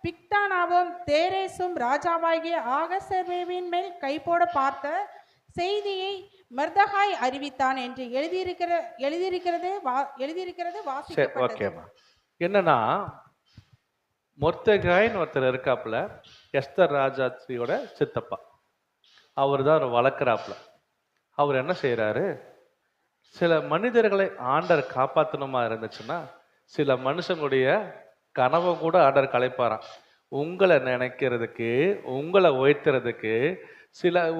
பிக்தானாவும் தேரேசும் ராஜாவாகிய ஆகசவேவின் மேல் கைப்போட பார்த்த செய்தியை மொர்தெகாய் அறிவித்தான் என்று எழுதியிருக்கிறது வாசிக்கப்பட்டது. என்னன்னா, மொர்தெகாய்னு ஒருத்தர் இருக்காப்புல, எஸ்தர் ராஜாத்தியோட சித்தப்பா. அவர் தான் வளர்க்குறாப்புல. அவர் என்ன செய்யறாரு, சில மனிதர்களை ஆண்டர் காப்பாற்றணுமா இருந்துச்சுன்னா, சில மனுஷங்களுடைய கனவை கூட ஆண்டர் கலைப்பாராம். உங்களை நினைக்கிறதுக்கு, உங்களை உயர்த்துறதுக்கு,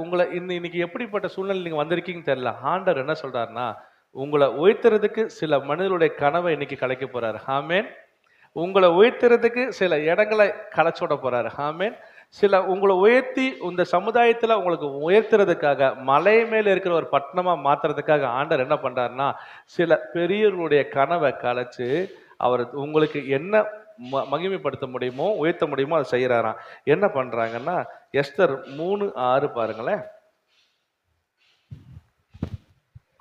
உங்களை இன்னைக்கு எப்படிப்பட்ட சூழ்நிலை நீங்க வந்திருக்கீங்கன்னு தெரியல. ஆண்டர் என்ன சொல்றாருன்னா, உங்களை உயர்த்துறதுக்கு சில மனிதர்களுடைய கனவை இன்னைக்கு கலைக்க போறாரு. ஆமேன். உங்களை உயர்த்துறதுக்கு சில இடங்களை கலைச்சோட போறாரு. ஆமேன். உங்களை உயர்த்தி இந்த சமுதாயத்துல உங்களுக்கு உயர்த்துறதுக்காக, மலை மேல இருக்கிற ஒரு பட்டணமா மாத்துறதுக்காக ஆண்டர் என்ன பண்றாருன்னா, சில பெரியவர்களுடைய கனவை கலைச்சு அவர் உங்களுக்கு என்ன மகிமைப்படுத்த முடியுமோ, உயர்த்த முடியுமோ அதை செய்யறாராம். என்ன பண்றாங்கன்னா, எஸ்தர் 3:6 பாருங்களேன்.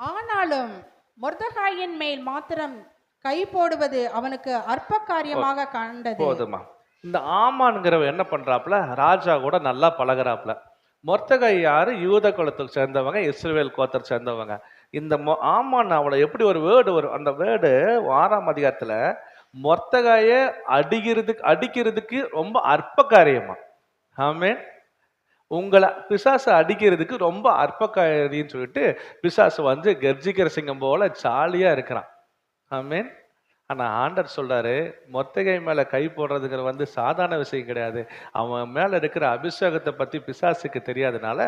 ஆனாலும் மொர்தெகாயின் மேல் மாத்திரம் கை போடுவது அவனுக்கு அற்ப காரியமாக கண்டது. போதுமா. இந்த ஆமான்ங்கிறவ என்ன பண்றாப்புல, ராஜா கூட நல்லா பழகுறாப்புல. மொர்தெகாய் யாரு? யூத குலத்தில் சேர்ந்தவங்க, இஸ்ரவேல் கோத்திரத்தை சேர்ந்தவங்க. இந்த ஆமான் அவளை எப்படி ஒரு வேர்டு வரும், அந்த வேர்டு 6ஆம் அதிகாரத்துல மொர்தெகாயை அடிக்கிறதுக்கு ரொம்ப அற்ப காரியமா. ஆமேன். உங்களை பிசாசு அடிக்கிறதுக்கு ரொம்ப அற்ப காரியம்னு சொல்லிட்டு பிசாசு வந்து கர்ஜிக்கிற சிங்கம் போல ஜாலியா இருக்கிறான். ஆமேன். ஆனா ஆண்டர் சொல்றாரு, மொர்தெகாய் மேல கை போடுறதுங்கிற வந்து சாதாரண விஷயம் கிடையாது. அவன் மேல இருக்கிற அபிஷேகத்தை பத்தி பிசாசுக்கு தெரியாதனால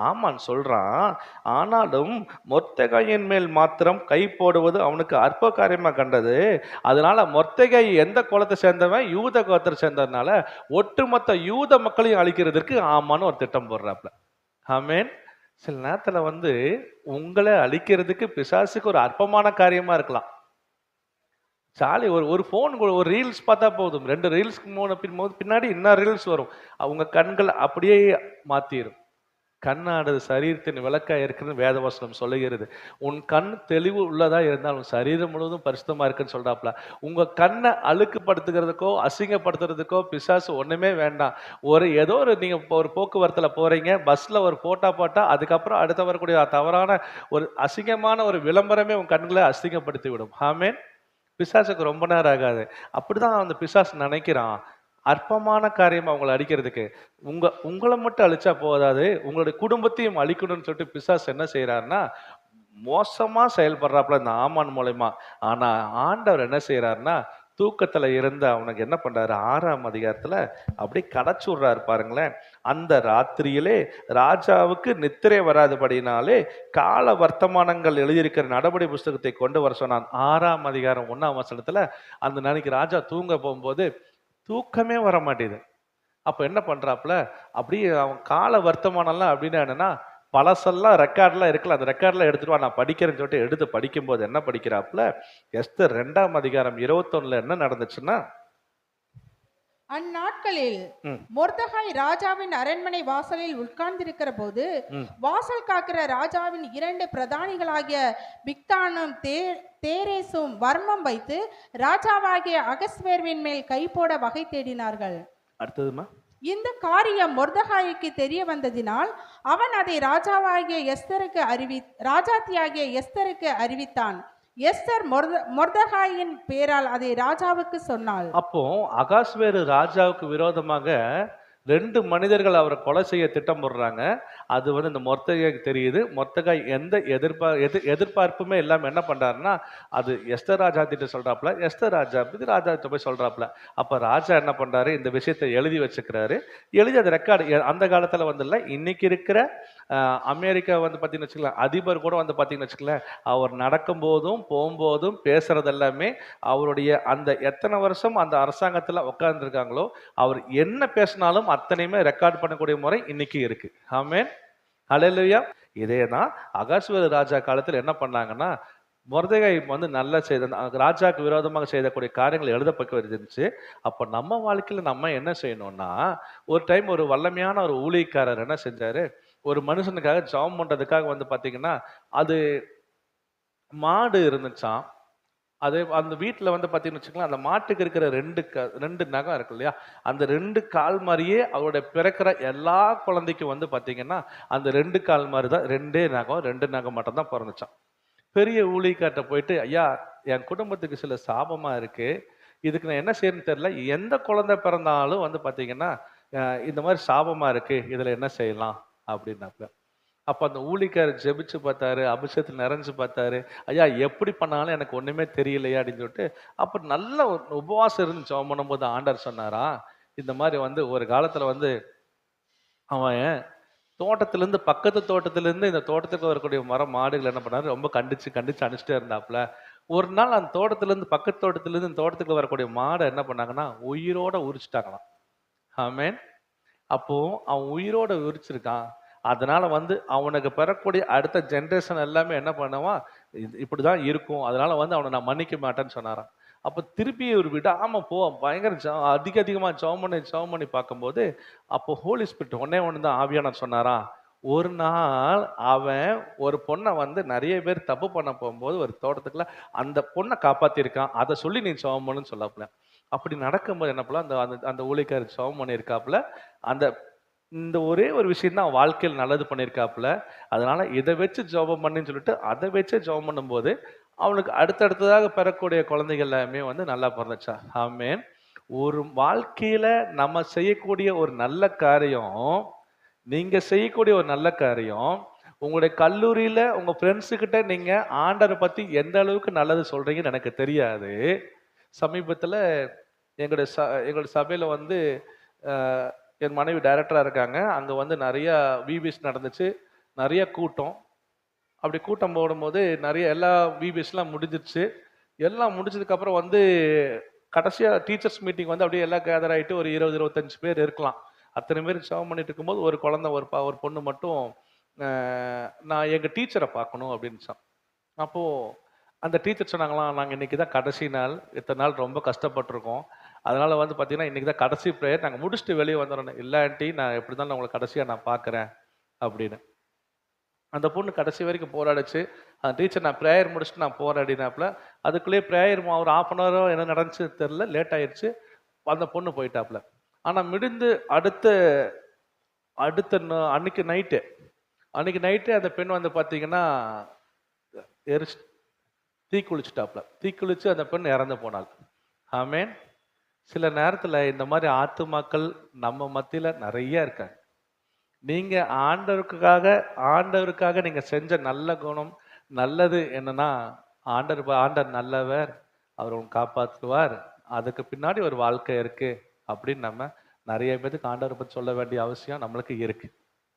ஆமான் சொல்றான், ஆனாலும் மொர்தெகாயின் மேல் மாத்திரம் கை போடுவது அவனுக்கு அற்ப காரியமா கண்டது. அதனால மொர்தெகாய் எந்த குலத்தை சேர்ந்தவன்? யூத குலத்தை சேர்ந்ததுனால ஒட்டுமொத்த யூத மக்களையும் அழிக்கிறதுக்கு ஆமான்னு ஒரு திட்டம் போடுறாப்ல. ஆமேன். சில நேரத்துல வந்து உங்களை அழிக்கிறதுக்கு பிசாசுக்கு ஒரு அற்பமான காரியமா இருக்கலாம். சாலி ஒரு ஃபோன், ஒரு ரீல்ஸ் பார்த்தா போதும், 2 ரீல்ஸ்க்கு பின்னாடி இன்னும் ரீல்ஸ் வரும். அவங்க கண்கள் அப்படியே மாத்திரும். கண்ணானது சரீரத்தின் விளக்கா இருக்குன்னு வேதவசனம் சொல்லுகிறது. உன் கண் தெளிவு உள்ளதா இருந்தால் உன் சரீரம் முழுவதும் பரிசுத்தமா இருக்குன்னு சொல்றாப்ல. உங்க கண்ணை அழுக்குப்படுத்துகிறதுக்கோ அசிங்கப்படுத்துறதுக்கோ பிசாசு ஒண்ணுமே வேண்டாம். ஏதோ நீங்க ஒரு போக்குவரத்துல போறீங்க, பஸ்ல ஒரு போட்டா போட்டா அதுக்கப்புறம் அடுத்த வரக்கூடிய தவறான ஒரு அசிங்கமான ஒரு விளம்பரமே உன் கண்களை அசிங்கப்படுத்தி விடும். ஆமேன். பிசாசுக்கு ரொம்ப நேரம் ஆகாது. அப்படிதான் அந்த பிசாசு நினைக்கிறான், அற்பமான காரியம் அவங்களை அழிக்கிறதுக்கு. உங்களை மட்டும் அழிச்சா போதாது, உங்களுடைய குடும்பத்தையும் அழிக்கணும்னு சொல்லிட்டு பிசாசு என்ன செய்யறாருன்னா, மோசமா செயல்படுறாப்புல இந்த ஆமான் மூலமா. ஆனா ஆண்டவர் என்ன செய்யறாருன்னா, தூக்கத்துல இருந்த அவனுக்கு என்ன பண்றாரு, 6ஆம் அதிகாரத்துல அப்படியே கடைச்சு விடுறாரு பாருங்களேன். அந்த ராத்திரியிலே ராஜாவுக்கு நித்திரை வராதபடினாலே கால வர்த்தமானங்கள் எழுதியிருக்கிற நடபடி புஸ்தகத்தை கொண்டு வர சொன்னான். 6ஆம் அதிகாரம் 1ஆம் வசனத்துல அந்த நாளைக்கு ராஜா தூங்க போகும்போது தூக்கமே வர மாட்டேது. அப்ப என்ன பண்றாப்புல, அப்படியே அவன் கால வர்த்தமானம்லாம் அப்படின்னு என்னன்னா, பழசெல்லாம் ரெக்கார்ட்லாம் இருக்குல்ல, அந்த ரெக்கார்ட்லாம் எடுத்துட்டு வா நான் படிக்கிறேன்னு சொல்லிட்டு எடுத்து படிக்கும்போது என்ன படிக்கிறாப்புல, எஸ்தர் 2ஆம் அதிகாரம் 21 என்ன நடந்துச்சுன்னா, அந்நாட்களில் மொர்தெகாய் ராஜாவின் அரண்மனை வாசலில் உட்கார்ந்திருக்கிற போது வாசல் காக்கிற ராஜாவின் 2 பிரதானிகளாகிய பிக்தானும் தேரேசும் வர்மம் வைத்து ராஜாவாகிய அகஸ்வேர்வின் மேல் கை போட வகை தேடினார்கள். அடுத்ததுமா, இந்த காரியம் மொர்தெகாய்க்கு தெரிய வந்ததினால் அவன் அதை ராஜாத்தியாகிய எஸ்தருக்கு அறிவித்தான். எஸ்தர் மொர்தெகாயின் பேரால் அதை ராஜாவுக்கு சொன்னாள். அப்போ அகாஸ்வேரு ராஜாவுக்கு விரோதமாக 2 மனிதர்கள் அவரை கொலை செய்ய திட்டம் போடுறாங்க. அது வந்து இந்த மொர்தெகாய்க்கு தெரியுது. மொர்தெகாய் எந்த எதிர்பார்ப்புமே இல்லாம என்ன பண்றாருன்னா, அது எஸ்தர் ராஜா கிட்ட சொல்றாப்புல, எஸ்தர் ராஜா ராஜா போய் சொல்றாப்புல. அப்ப ராஜா என்ன பண்றாரு, இந்த விஷயத்தை எழுதி வச்சுக்கிறாரு. எழுதி அது ரெக்கார்டு அந்த காலத்துல வந்து இல்ல, இன்னைக்கு இருக்கிற அமெரிக்கா வந்து பார்த்தீங்கன்னு வச்சுக்கலாம், அதிபர் கூட வந்து பார்த்தீங்கன்னு வச்சுக்கலாம், அவர் நடக்கும்போதும் போகும்போதும் பேசுறது எல்லாமே அவருடைய அந்த எத்தனை வருஷம் அந்த அரசாங்கத்தில் உட்கார்ந்துருக்காங்களோ அவர் என்ன பேசினாலும் அத்தனையுமே ரெக்கார்ட் பண்ணக்கூடிய முறை இன்னைக்கு இருக்கு. ஆமென். ஹல்லேலூயா. இதே தான் அகாஸ்வேரு ராஜா காலத்தில் என்ன பண்ணாங்கன்னா, மொர்தெகாய் வந்து நல்ல செய்த ராஜாக்கு விரோதமாக செய்யக்கூடிய காரியங்கள் எழுதப்பட்டு இருந்துச்சு. அப்ப நம்ம வாழ்க்கையில நம்ம என்ன செய்யணும்னா, ஒரு டைம் ஒரு வல்லமையான ஒரு ஊழியக்காரர் என்ன செஞ்சாரு, ஒரு மனுஷனுக்காக ஜெபம் பண்றதுக்காக வந்து பாத்தீங்கன்னா, அது மாடு இருந்துச்சாம். அது அந்த வீட்ல வந்து பாத்தீங்கன்னு வச்சுக்கோங்களேன், அந்த மாட்டுக்கு இருக்கிற 2 நகம் இருக்கு இல்லையா? அந்த 2 கால் மாரியே அவருடைய பிறக்கிற எல்லா குழந்தைக்கும் வந்து பாத்தீங்கன்னா, அந்த 2 கால் மாரி தான் 2 நகம், 2 நகம் மட்டும் தான் பொறந்துச்சாம். பெரிய ஊழியக்கார்ட்ட போயிட்டு, ஐயா என் குடும்பத்துக்கு சில சாபமா இருக்கு. இதுக்கு நான் என்ன செய்யறதுன்னு தெரியல. எந்த குழந்தை பிறந்தாலும் வந்து பாத்தீங்கன்னா, இந்த மாதிரி சாபமா இருக்கு. இதுல என்ன செய்யலாம்? அப்படின்னாப்ல. அப்ப அந்த ஊழியக்காரர் ஜெபிச்சு பார்த்தாரு, அபிஷேகத்துல நிறைஞ்சு பார்த்தாரு. ஐயா எப்படி பண்ணாலும் எனக்கு ஒண்ணுமே தெரியலையா அப்படின்னு சொல்லிட்டு, அப்ப நல்ல ஒரு உபவாசம் இருந்து ஜெபம் பண்ணும்போது ஆண்டவர் சொன்னாராம், இந்த மாதிரி வந்து ஒரு காலத்துல வந்து அவன் தோட்டத்திலிருந்து பக்கத்து தோட்டத்திலிருந்து இந்த தோட்டத்துக்கு வரக்கூடிய மரம் மாடுகள் என்ன பண்ணாரு, ரொம்ப கண்டிச்சு கண்டிச்சு அனுப்பிச்சிட்டே இருந்தாப்புல. ஒரு நாள் அந்த தோட்டத்திலிருந்து பக்கத்து தோட்டத்திலிருந்து இந்த தோட்டத்துக்கு வரக்கூடிய மாடை என்ன பண்ணாங்கன்னா உயிரோட உரிச்சிட்டாங்களாம். ஆமென். அப்போ அவன் உயிரோட உரிச்சிருக்கான். அதனால வந்து அவனுக்கு பெறக்கூடிய அடுத்த ஜெனரேஷன் எல்லாமே என்ன பண்ணுவான், இப்படிதான் இருக்கும். அதனால வந்து அவனை நான் மன்னிக்க மாட்டேன்னு சொன்னாராம். அப்ப திருப்பி ஒரு விடாம பயங்கர அதிகமா ஜெபம் பண்ணி பார்க்கும்போது, அப்போ ஹோலி ஸ்பிரிட் ஒண்ணே ஒண்ணு தான் ஆவியானவர் சொன்னாராம். ஒரு நாள் அவன் ஒரு பொண்ணை வந்து நிறைய பேர் தப்பு பண்ண போகும்போது ஒரு தோட்டத்துக்குள்ள அந்த பொண்ணை காப்பாத்திருக்கான். அதை சொல்லி நீ ஜெபம் பண்ணுன்னு சொல்லாப்புல. அப்படி நடக்கும்போது என்ன பண்ணலாம், அந்த அந்த அந்த ஊழியக்காரர் ஜெபம் பண்ணியிருக்காப்புல. அந்த இந்த ஒரே ஒரு விஷயம் தான் வாழ்க்கையில் நல்லது பண்ணியிருக்காப்புல. அதனால இதை வச்சு ஜெபம் பண்ணுன்னு சொல்லிட்டு அதை வச்சு ஜெபம் பண்ணும்போது அவனுக்கு அடுத்தடுத்ததாக பெறக்கூடிய குழந்தைகள் எல்லாமே வந்து நல்லா பிறந்துச்சா. ஆமென். ஒரு வாழ்க்கையில நம்ம செய்யக்கூடிய ஒரு நல்ல காரியம், நீங்க செய்யக்கூடிய ஒரு நல்ல காரியம், உங்களுடைய கல்லூரியில உங்க ஃப்ரெண்ட்ஸு கிட்ட நீங்க ஆண்டவரை பத்தி எந்த அளவுக்கு நல்லது சொல்றீங்கன்னு எனக்கு தெரியாது. சமீபத்துல எங்களுடைய சபையில வந்து என் மனைவி டைரக்டரா இருக்காங்க. அங்க வந்து நிறைய விபிஎஸ் நடந்துச்சு. நிறைய கூட்டம். அப்படி கூட்டம் போடும்போது நிறைய எல்லா விபிஎஸ்லாம் முடிஞ்சிருச்சு. எல்லாம் முடிஞ்சதுக்கு அப்புறம் வந்து கடைசியா டீச்சர்ஸ் மீட்டிங் வந்து அப்படியே எல்லாம் கேதர் ஆயிட்டு ஒரு 20, 25 பேர் இருக்கலாம். அத்தனை பேர் ஜெபம் பண்ணிட்டு இருக்கும்போது ஒரு குழந்தை ஒரு பொண்ணு மட்டும் நான் எங்க டீச்சரை பார்க்கணும் அப்படின்னுச்சாம். அப்போ அந்த டீச்சர் சொன்னாங்களாம், நாங்க இன்னைக்கு தான் கடைசி நாள். இத்தனை நாள் ரொம்ப கஷ்டப்பட்டுருக்கோம். அதனால வந்து பார்த்தீங்கன்னா, இன்னைக்கு தான் கடைசி ப்ரேயர். நாங்க முடிச்சுட்டு வெளியே வந்துடுறோம். இல்ல ஆன்ட்டி, நான் எப்படி இருந்தாலும் உங்களை கடைசியா நான் பார்க்குறேன் அப்படின்னு. அந்த பொண்ணு கடைசி வரைக்கும் போராடுச்சு. அந்த டீச்சர் நான் ப்ரேயர் முடிச்சுட்டு நான் போறேன் அப்படின்னாப்புல. அதுக்குள்ளேயே ப்ரேயர் ஒரு 1/2 அன் ஹவர் என்ன நடந்துச்சு தெரியல. லேட் ஆயிடுச்சு. அந்த பொண்ணு போயிட்டாப்புல. ஆனா முடிந்து அடுத்த அடுத்த அன்னைக்கு நைட்டு அந்த பெண் வந்து பார்த்தீங்கன்னா, எரிச்சு தீக்குளிச்சுட்டாப்புல. தீக்குளிச்சு அந்த பெண் இறந்து போனாள். ஆமென். சில நேரத்துல இந்த மாதிரி ஆத்துமாக்கள் நம்ம மத்தியில நிறைய இருக்காங்க. நீங்க ஆண்டவருக்காக நீங்க செஞ்ச நல்ல குணம் நல்லது என்னன்னா, ஆண்டவர் நல்லவர், அவர் உங்களை காப்பாற்றுவார், அதுக்கு பின்னாடி ஒரு வாழ்க்கை இருக்கு அப்படின்னு நம்ம நிறைய பேருக்கு ஆண்டவரை பத்தி சொல்ல வேண்டிய அவசியம் நம்மளுக்கு இருக்கு.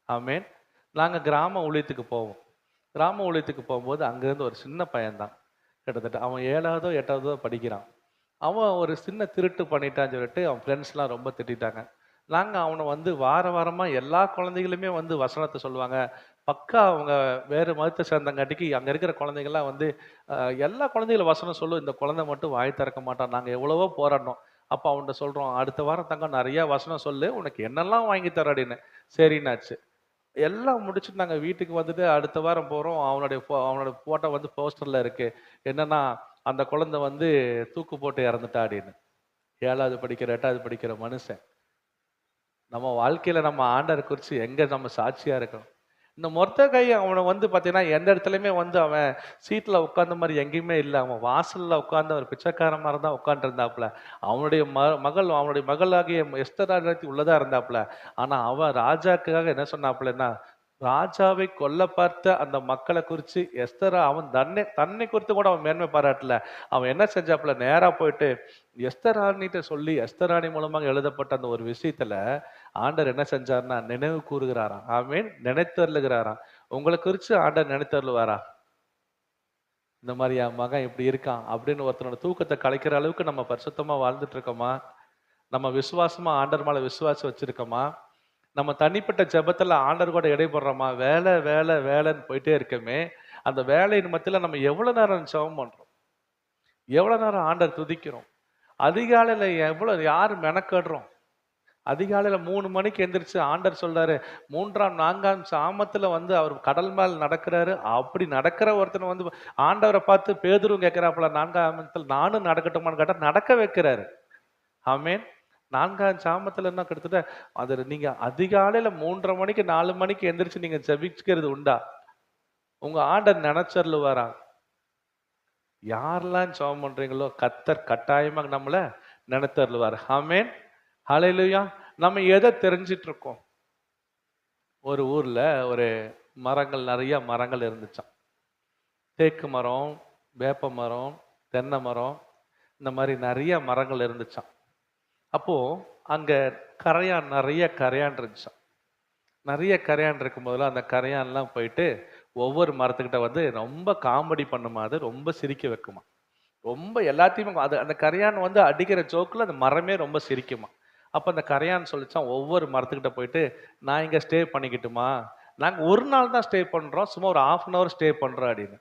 ஆமென். நாங்க கிராம ஊழியத்துக்கு போவோம். கிராம ஊழியத்துக்கு போகும்போது அங்கிருந்து ஒரு சின்ன பையன்தான், கிட்டத்தட்ட அவன் 7வதோ 8வதோ படிக்கிறான். அவன் ஒரு சின்ன திருட்டு பண்ணிட்டான்னு சொல்லிட்டு அவன் ஃப்ரெண்ட்ஸ்லாம் ரொம்ப திட்டிட்டாங்க. நாங்க அவனை வந்து வாரமா எல்லா குழந்தைகளுமே வந்து வசனத்தை சொல்லுவாங்க. பக்கா அவங்க வேறு மதத்தை சேர்ந்தங்காட்டிக்கு அங்க இருக்கிற குழந்தைகள்லாம் வந்து எல்லா குழந்தைகளும் வசனம் சொல்லும். இந்த குழந்தை மட்டும் வாய் திறக்க மாட்டான். நாங்க எவ்வளவோ போராடினோம். அப்ப அவன்கிட்ட சொல்றோம், அடுத்த வாரம் தங்கம் நிறைய வசனம் சொல்லு, உனக்கு என்னெல்லாம் வாங்கி தர அப்படின்னு. சரின்னாச்சு. எல்லாம் முடிச்சுட்டு நாங்க வீட்டுக்கு வந்துட்டு அடுத்த வாரம் போறோம். அவனோட போட்டோ வந்து போஸ்டர்ல இருக்கு. என்னன்னா, அந்த குழந்தை வந்து தூக்கு போட்டு இறந்துட்டா அப்படின்னு. 7வது படிக்கிற 8வது படிக்கிற மனுஷன். நம்ம வாழ்க்கையில நம்ம ஆண்டவரை குறிச்சு எங்க நம்ம சாட்சியா இருக்கணும். இந்த மொர்தெகாய் அவனை வந்து பாத்தீங்கன்னா எந்த இடத்துலயுமே வந்து அவன் சீட்ல உட்கார்ந்த மாதிரி எங்கேயுமே இல்லை. அவன் வாசல்ல உட்கார்ந்து ஒரு பிச்சைக்கார மாதிரி தான் உட்கார்ந்து இருந்தாப்புல. அவனுடைய மகளாகிய எஸ்தர் உள்ளதா இருந்தாப்புல. ஆனா அவன் ராஜாக்காக என்ன சொன்னாப்புலன்னா, ராஜாவை கொல்ல பார்த்த அந்த மக்களை குறிச்சு அவன் தன்னை குறித்து கூட அவன் மேன்மை பாராட்டல. அவன் என்ன செஞ்சாப்புல, நேரா போயிட்டு எஸ்தர் ராணிட்ட சொல்லி எஸ்தர் ராணி மூலமாக எழுதப்பட்ட அந்த ஒரு விஷயத்துல ஆண்டவர் என்ன செஞ்சாருன்னா நினைவு கூறுகிறாராம். ஆமீன். நினைத்தருளுகிறாராம். உங்களை குறித்து ஆண்டவர் நினைத்தருளுவாரா? இந்த மாதிரி என் மகன் இப்படி இருக்கான் அப்படின்னு ஒருத்தனோட தூக்கத்தை கலைக்கிற அளவுக்கு நம்ம பரிசுத்தமா வாழ்ந்துட்டு இருக்கோமா? நம்ம விசுவாசமா ஆண்டவர் மேல விசுவாசம் வச்சிருக்கோமா? நம்ம தனிப்பட்ட ஜெபத்துல ஆண்டவர் கூட இடைபடுறோமா? வேலை வேலை வேலைன்னு போயிட்டே இருக்கமே, அந்த வேலையின் மத்தியில நம்ம எவ்வளவு நேரம் ஜெபம் பண்றோம்? எவ்வளவு நேரம் ஆண்டவர் துதிக்கிறோம்? அதிகாலையில எவ்வளவு யார் மெனக்கடுறோம்? அதிகாலையில 3 மணிக்கு எந்திரிச்சு ஆண்டவர் சொல்றாரு, 3ஆம் 4ஆம் சாமத்துல வந்து அவர் கடல் மேல் நடக்கிறாரு. அப்படி நடக்கிற ஒருத்தனை வந்து ஆண்டவரை பார்த்து பேதுரு கேட்கிறாப்புல, 4ஆம் நானும் நடக்கட்டுமான்னு கேட்டா நடக்க வைக்கிறாரு. ஆமேன். 4ஆம் சாமத்துல என்ன கிட்டத்தட்ட அது நீங்க அதிகாலையில 3:30 மணிக்கு 4 மணிக்கு எந்திரிச்சு நீங்க ஜெபிக்கிறது உண்டா? உங்க ஆண்டவர் நினைச்சருளுவாரா? யாரெல்லாம் ஜெபம் பண்றீங்களோ கர்த்தர் கட்டாயமாக நம்மள நினைத்தருளுவார். ஆமேன். ஹல்லேலூயா. நம்ம எதை தெரிஞ்சிட்டு இருக்கோம்? ஒரு ஊர்ல ஒரு நிறைய மரங்கள் இருந்துச்சாம். தேக்கு மரம், வேப்ப மரம், தென்னை மரம், இந்த மாதிரி நிறைய மரங்கள் இருந்துச்சாம். அப்போ அங்க நிறைய கரையான் இருந்துச்சாம். நிறைய கரையான் இருக்கும் போதுல அந்த கரையான்லாம் போயிட்டு ஒவ்வொரு மரத்துக்கிட்ட வந்து ரொம்ப காமெடி பண்ணுமா, அது ரொம்ப சிரிக்க வைக்குமா, ரொம்ப எல்லாத்தையுமே அது அந்த கரையான் வந்து அடிக்கிற ஜோக்குல அந்த மரமே ரொம்ப சிரிக்குமா. அப்ப அந்த கரையான் சொல்லிச்சான் ஒவ்வொரு மரத்துக்கிட்ட போயிட்டு, நான் இங்க ஸ்டே பண்ணிக்கிட்டுமா, நாங்க ஒரு நாள் தான் ஸ்டே பண்றோம், சும்மா ஒரு 1/2 அன் ஹவர் ஸ்டே பண்றோம் அப்படின்னு.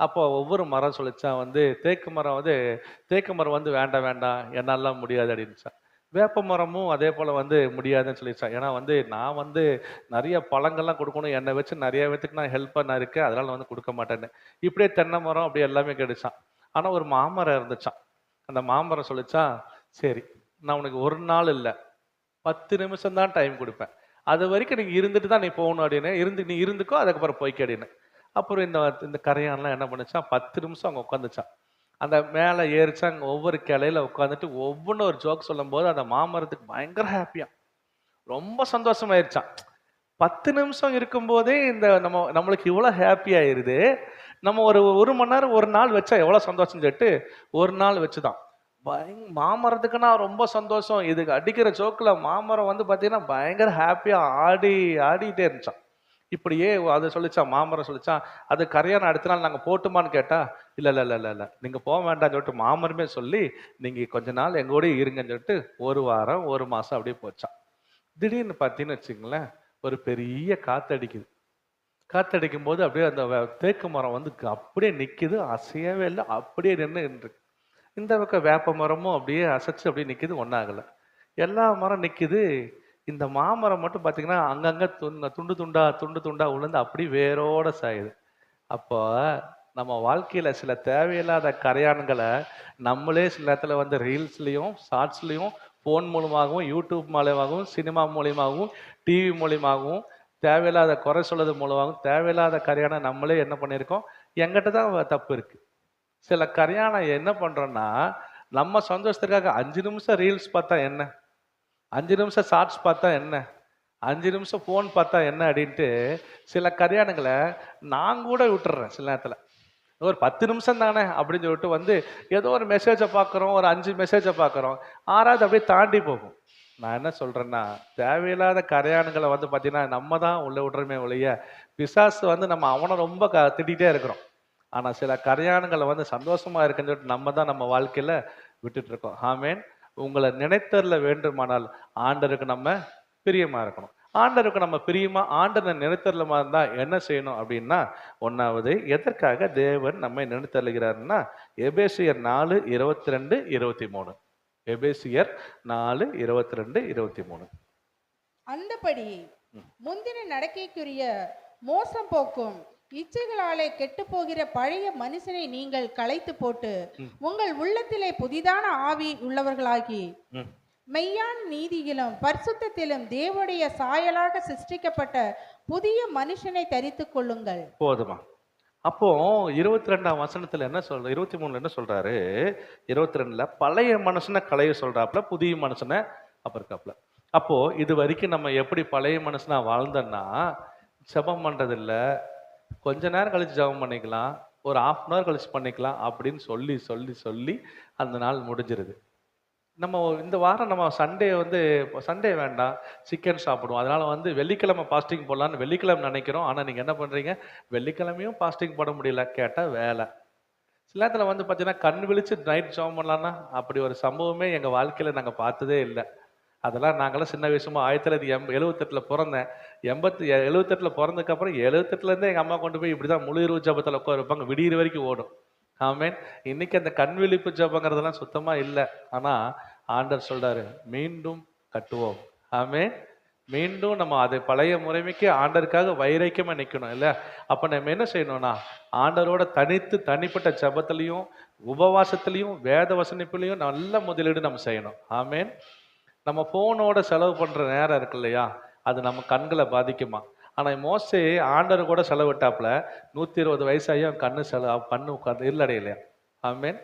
அப்போ ஒவ்வொரு மரம் சொல்லிச்சான் வந்து தேக்கு மரம் வந்து வேண்டாம் வேண்டாம் என்னாலாம் முடியாது அப்படின்னுச்சான். வேப்ப மரமும் அதே போல வந்து முடியாதுன்னு சொல்லிடுச்சான். ஏன்னா வந்து நான் வந்து நிறைய பழங்கள்லாம் கொடுக்கணும், என்னை வச்சு நிறைய பேத்துக்கு நான் ஹெல்ப் பண்ண இருக்கேன், அதனால வந்து கொடுக்க மாட்டேன்னு. இப்படியே தென்னை மரம் அப்படி எல்லாமே கிடைச்சான். ஆனா ஒரு மாமரம் இருந்துச்சான். அந்த மாமரம் சொல்லிச்சான், சரி நான் உனக்கு ஒரு நாள் இல்லை 10 நிமிஷம் தான் டைம் கொடுப்பேன், அது வரைக்கும் நீங்க இருந்துட்டு தான் நீ போகணும் அப்படின்னு. நீ இருந்துக்கோ, அதுக்கப்புறம் போய்க்க அப்படின்னு. அப்புறம் இந்த கரையான்லாம் என்ன பண்ணுச்சான், 10 நிமிஷம் அங்க உட்காந்துச்சான். அந்த மேலே ஏறிச்சாங்க, ஒவ்வொரு கிளையில உட்காந்துட்டு ஒவ்வொன்றும் ஒரு ஜோக் சொல்லும் போது அந்த மாமரத்துக்கு பயங்கர ஹாப்பியா, ரொம்ப சந்தோஷமாயிருச்சான். 10 நிமிஷம் இருக்கும்போதே இந்த நம்மளுக்கு இவ்வளவு ஹாப்பி ஆயிருது, நம்ம ஒரு மணி நேரம் ஒரு நாள் வச்சா எவ்வளவு சந்தோஷம் சொல்லிட்டு ஒரு நாள் வச்சுதான் மாமரத்துக்குன்னா ரொம்ப சந்தோஷம். இதுக்கு அடிக்கிற ஜோக்குல மாமரம் வந்து பாத்தீங்கன்னா பயங்கர ஹாப்பியா ஆடிட்டே இருந்துச்சான். இப்படியே அதை சொல்லிச்சான், மாமரம் சொல்லிச்சான், அது கரையான அடுத்த நாள் நாங்க போட்டுமான்னு கேட்டா, இல்ல இல்ல இல்ல இல்ல இல்ல நீங்க போக வேண்டாம்னு சொல்லிட்டு மாமரமே சொல்லி நீங்க கொஞ்ச நாள் எங்க கூட இருங்கன்னு சொல்லிட்டு 1 வாரம் 1 மாசம் அப்படியே போச்சான். திடீர்னு பார்த்தீங்கன்னு வச்சுங்களேன், ஒரு பெரிய காத்தடிக்குது. காத்தடிக்கும் போது அப்படியே அந்த தேக்கு மரம் வந்து அப்படியே நிக்குது, அசையவே இல்லை, அப்படியே நின்று. இந்த பக்கம் வேப்ப மரமும் அப்படியே அசைச்சு அப்படியே நிக்குது, ஒன்னாகல. எல்லா மரம் நிக்குது, இந்த மாமரம் மட்டும் பார்த்தீங்கன்னா அங்கங்க துண்டு துண்டா உளுந்து அப்படி வேரோட சாயுது. அப்போ நம்ம வாழ்க்கையில சில தேவையில்லாத கரையான்களை நம்மளே சில நேரத்துல வந்து ரீல்ஸ்லயும் ஷார்ட்ஸ்லயும் ஃபோன் மூலமாகவும் யூடியூப் மூலமாகவும் சினிமா மூலியமாகவும் டிவி மூலியமாகவும் தேவையில்லாத குறை சொல்றது மூலமாகவும் தேவையில்லாத கரையான நம்மளே என்ன பண்ணியிருக்கோம், எங்கிட்ட தான் தப்பு இருக்கு. சில கரையான என்ன பண்றோம்னா, நம்ம சந்தோஷத்துக்காக 5 நிமிஷம் ரீல்ஸ் பார்த்தா என்ன, 5 நிமிஷம் ஷார்ட்ஸ் பார்த்தா என்ன, 5 நிமிஷம் ஃபோன் பார்த்தா என்ன அப்படின்ட்டு சில கரையானுங்களை நான் கூட விட்டுறேன். சில நேரத்துல ஒரு 10 நிமிஷம் தானே அப்படின்னு சொல்லிட்டு வந்து ஏதோ ஒரு மெசேஜை பார்க்குறோம், ஒரு 5 மெசேஜை பார்க்குறோம், 6வது அப்படியே தாண்டி போகும். நான் என்ன சொல்றேன்னா, தேவையில்லாத கரையானுங்களை வந்து பார்த்தீங்கன்னா நம்ம தான் உள்ள விடுறோமே ஒழிய, பிசாசு வந்து நம்ம அவனை ரொம்ப திட்டிகிட்டே இருக்கிறோம். ஆனா சில கரையானுங்களை வந்து சந்தோஷமா இருக்குன்னு சொல்லிட்டு நம்ம தான் நம்ம வாழ்க்கையில விட்டுட்டு இருக்கோம். ஆமேன். உங்களை நினைத்தருள வேண்டுமானால் ஆண்டருக்கு நம்ம பிரியமா இருக்கணும். ஆண்டருக்கு நம்ம பிரியமா ஆண்டரை நினைத்தருளமா இருந்தா என்ன செய்யணும் அப்படின்னா, 1வது எதற்காக தேவன் நம்மை நினைத்தருளுகிறாருன்னா, எபேசியர் 4:22-23. எபேசியர் 4:22-23. அந்தபடி முந்தின நடக்கைக்குரிய மோசம் போக்கும் இச்சைகளாலே கெட்டு போகிற பழைய மனுஷனை நீங்கள் களைத்து போட்டு உங்கள் உள்ளத்திலே புதிதான ஆவி உள்ளவர்களாகி மெய்யான நீதியிலும் பரிசுத்தத்திலும் தேவனுடைய சாயலாக சிருஷ்டிக்கப்பட்ட புதிய மனுஷனை தரித்துக் கொள்ளுங்கள். போதுமா? அப்போ 22ஆம் வசனத்துல என்ன சொல்ற, 23 என்ன சொல்றாரு, 22ல பழைய மனுஷனை களைய சொல்றாப்புல, புதிய மனுஷனை அப்புறம். அப்போ இது வரைக்கும் நம்ம எப்படி பழைய மனுஷனா வாழ்ந்தோம்னா, ஜெபம் பண்றது இல்ல, கொஞ்ச நேரம் கழிச்சு ஜெபம் பண்ணிக்கலாம், ஒரு 1/2 அன் ஹவர் கழிச்சு பண்ணிக்கலாம் அப்படின்னு சொல்லி சொல்லி சொல்லி அந்த நாள் முடிஞ்சிருது. நம்ம இந்த வாரம் நம்ம சண்டே வேண்டாம், சிக்கன் சாப்பிடுவோம். அதனால வெள்ளிக்கிழமை பாஸ்டிங் போடலான்னு வெள்ளிக்கிழமை நினைக்கிறோம். ஆனா நீங்க என்ன பண்றீங்க? வெள்ளிக்கிழமையும் பாஸ்டிங் போட முடியல. கேட்டா வேலை. சில நேரத்துல பார்த்தீங்கன்னா, கண் விழிச்சு நைட் ஜெபம் பண்ணலான்னா, அப்படி ஒரு சம்பவமே எங்க வாழ்க்கையில நாங்க பார்த்ததே இல்ல. அதெல்லாம் நாங்கெல்லாம் சின்ன வயசுமா 1978ல பிறந்தேன். 78ல பிறந்ததுக்கு அப்புறம் 78ல இருந்தே எங்க அம்மா கொண்டு போய் இப்படிதான் முழு இரவு ஜெபத்துல உட்கார வைப்பாங்க. விடியிற வரைக்கும் ஓடும். ஆமென். இன்னைக்கு அந்த கண் விழிப்பு ஜெபங்கிறதெல்லாம் சுத்தமா இல்ல. ஆனா ஆண்டவர் சொல்றாரு, மீண்டும் கட்டுவோம். ஆமென். மீண்டும் நம்ம அது பழைய முறைமைக்கு ஆண்டவருக்காக வைராக்கியமா நிக்கணும் இல்ல. அப்ப நம்ம என்ன செய்யணும்னா, ஆண்டவரோட தனிப்பட்ட ஜெபத்திலையும் உபவாசத்திலையும் வேத வசனிப்பிலையும் நல்ல முதலீடு நம்ம செய்யணும். ஆமென். நம்ம போனோட செலவு பண்ற நேரம் இருக்கு இல்லையா, அது நம்ம கண்களை பாதிக்குமா? ஆனா மோசே ஆண்டவர் கூட செலவிட்டாப்புல 120 வயசாயும் கண்ணு உட்கார்ந்து இருளடையலையா? ஆமென்.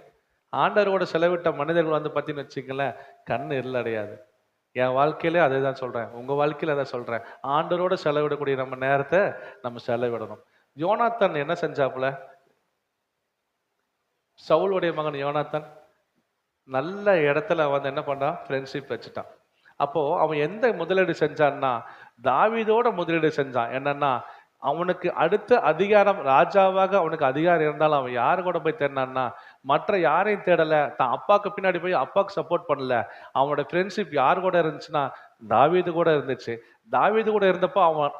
ஆண்டவரோட செலவிட்ட மனிதர்கள் பார்த்தீங்கன்னு வச்சுங்களேன், கண்ணு இருளடையாது. என் வாழ்க்கையிலே அதே தான் சொல்றேன், உங்க வாழ்க்கையில அதை சொல்றேன். ஆண்டவரோட செலவிடக்கூடிய நம்ம நேரத்தை நம்ம செலவிடணும். யோனாத்தான் என்ன செஞ்சாப்புல? சவுளுடைய மகன் யோனாத்தான் நல்ல இடத்துல என்ன பண்ணான்? ஃப்ரெண்ட்ஷிப் வச்சுட்டான். அப்போ அவன் எந்த முதலீடு செஞ்சான்னா, தாவீதோட முதலீடு செஞ்சான். என்னன்னா, அவனுக்கு அடுத்த அதிகாரம், ராஜாவாக அவனுக்கு அதிகாரம் இருந்தாலும் அவன் யாரு கூட போய் தேடினான்னா, மற்ற யாரையும் தேடல. தான் அப்பாவுக்கு பின்னாடி போய் அப்பாவுக்கு சப்போர்ட் பண்ணல. அவனோட ஃப்ரெண்ட்ஷிப் யார் கூட இருந்துச்சுன்னா, தாவீது கூட இருந்துச்சு. தாவீது கூட இருந்தப்போ அவனோட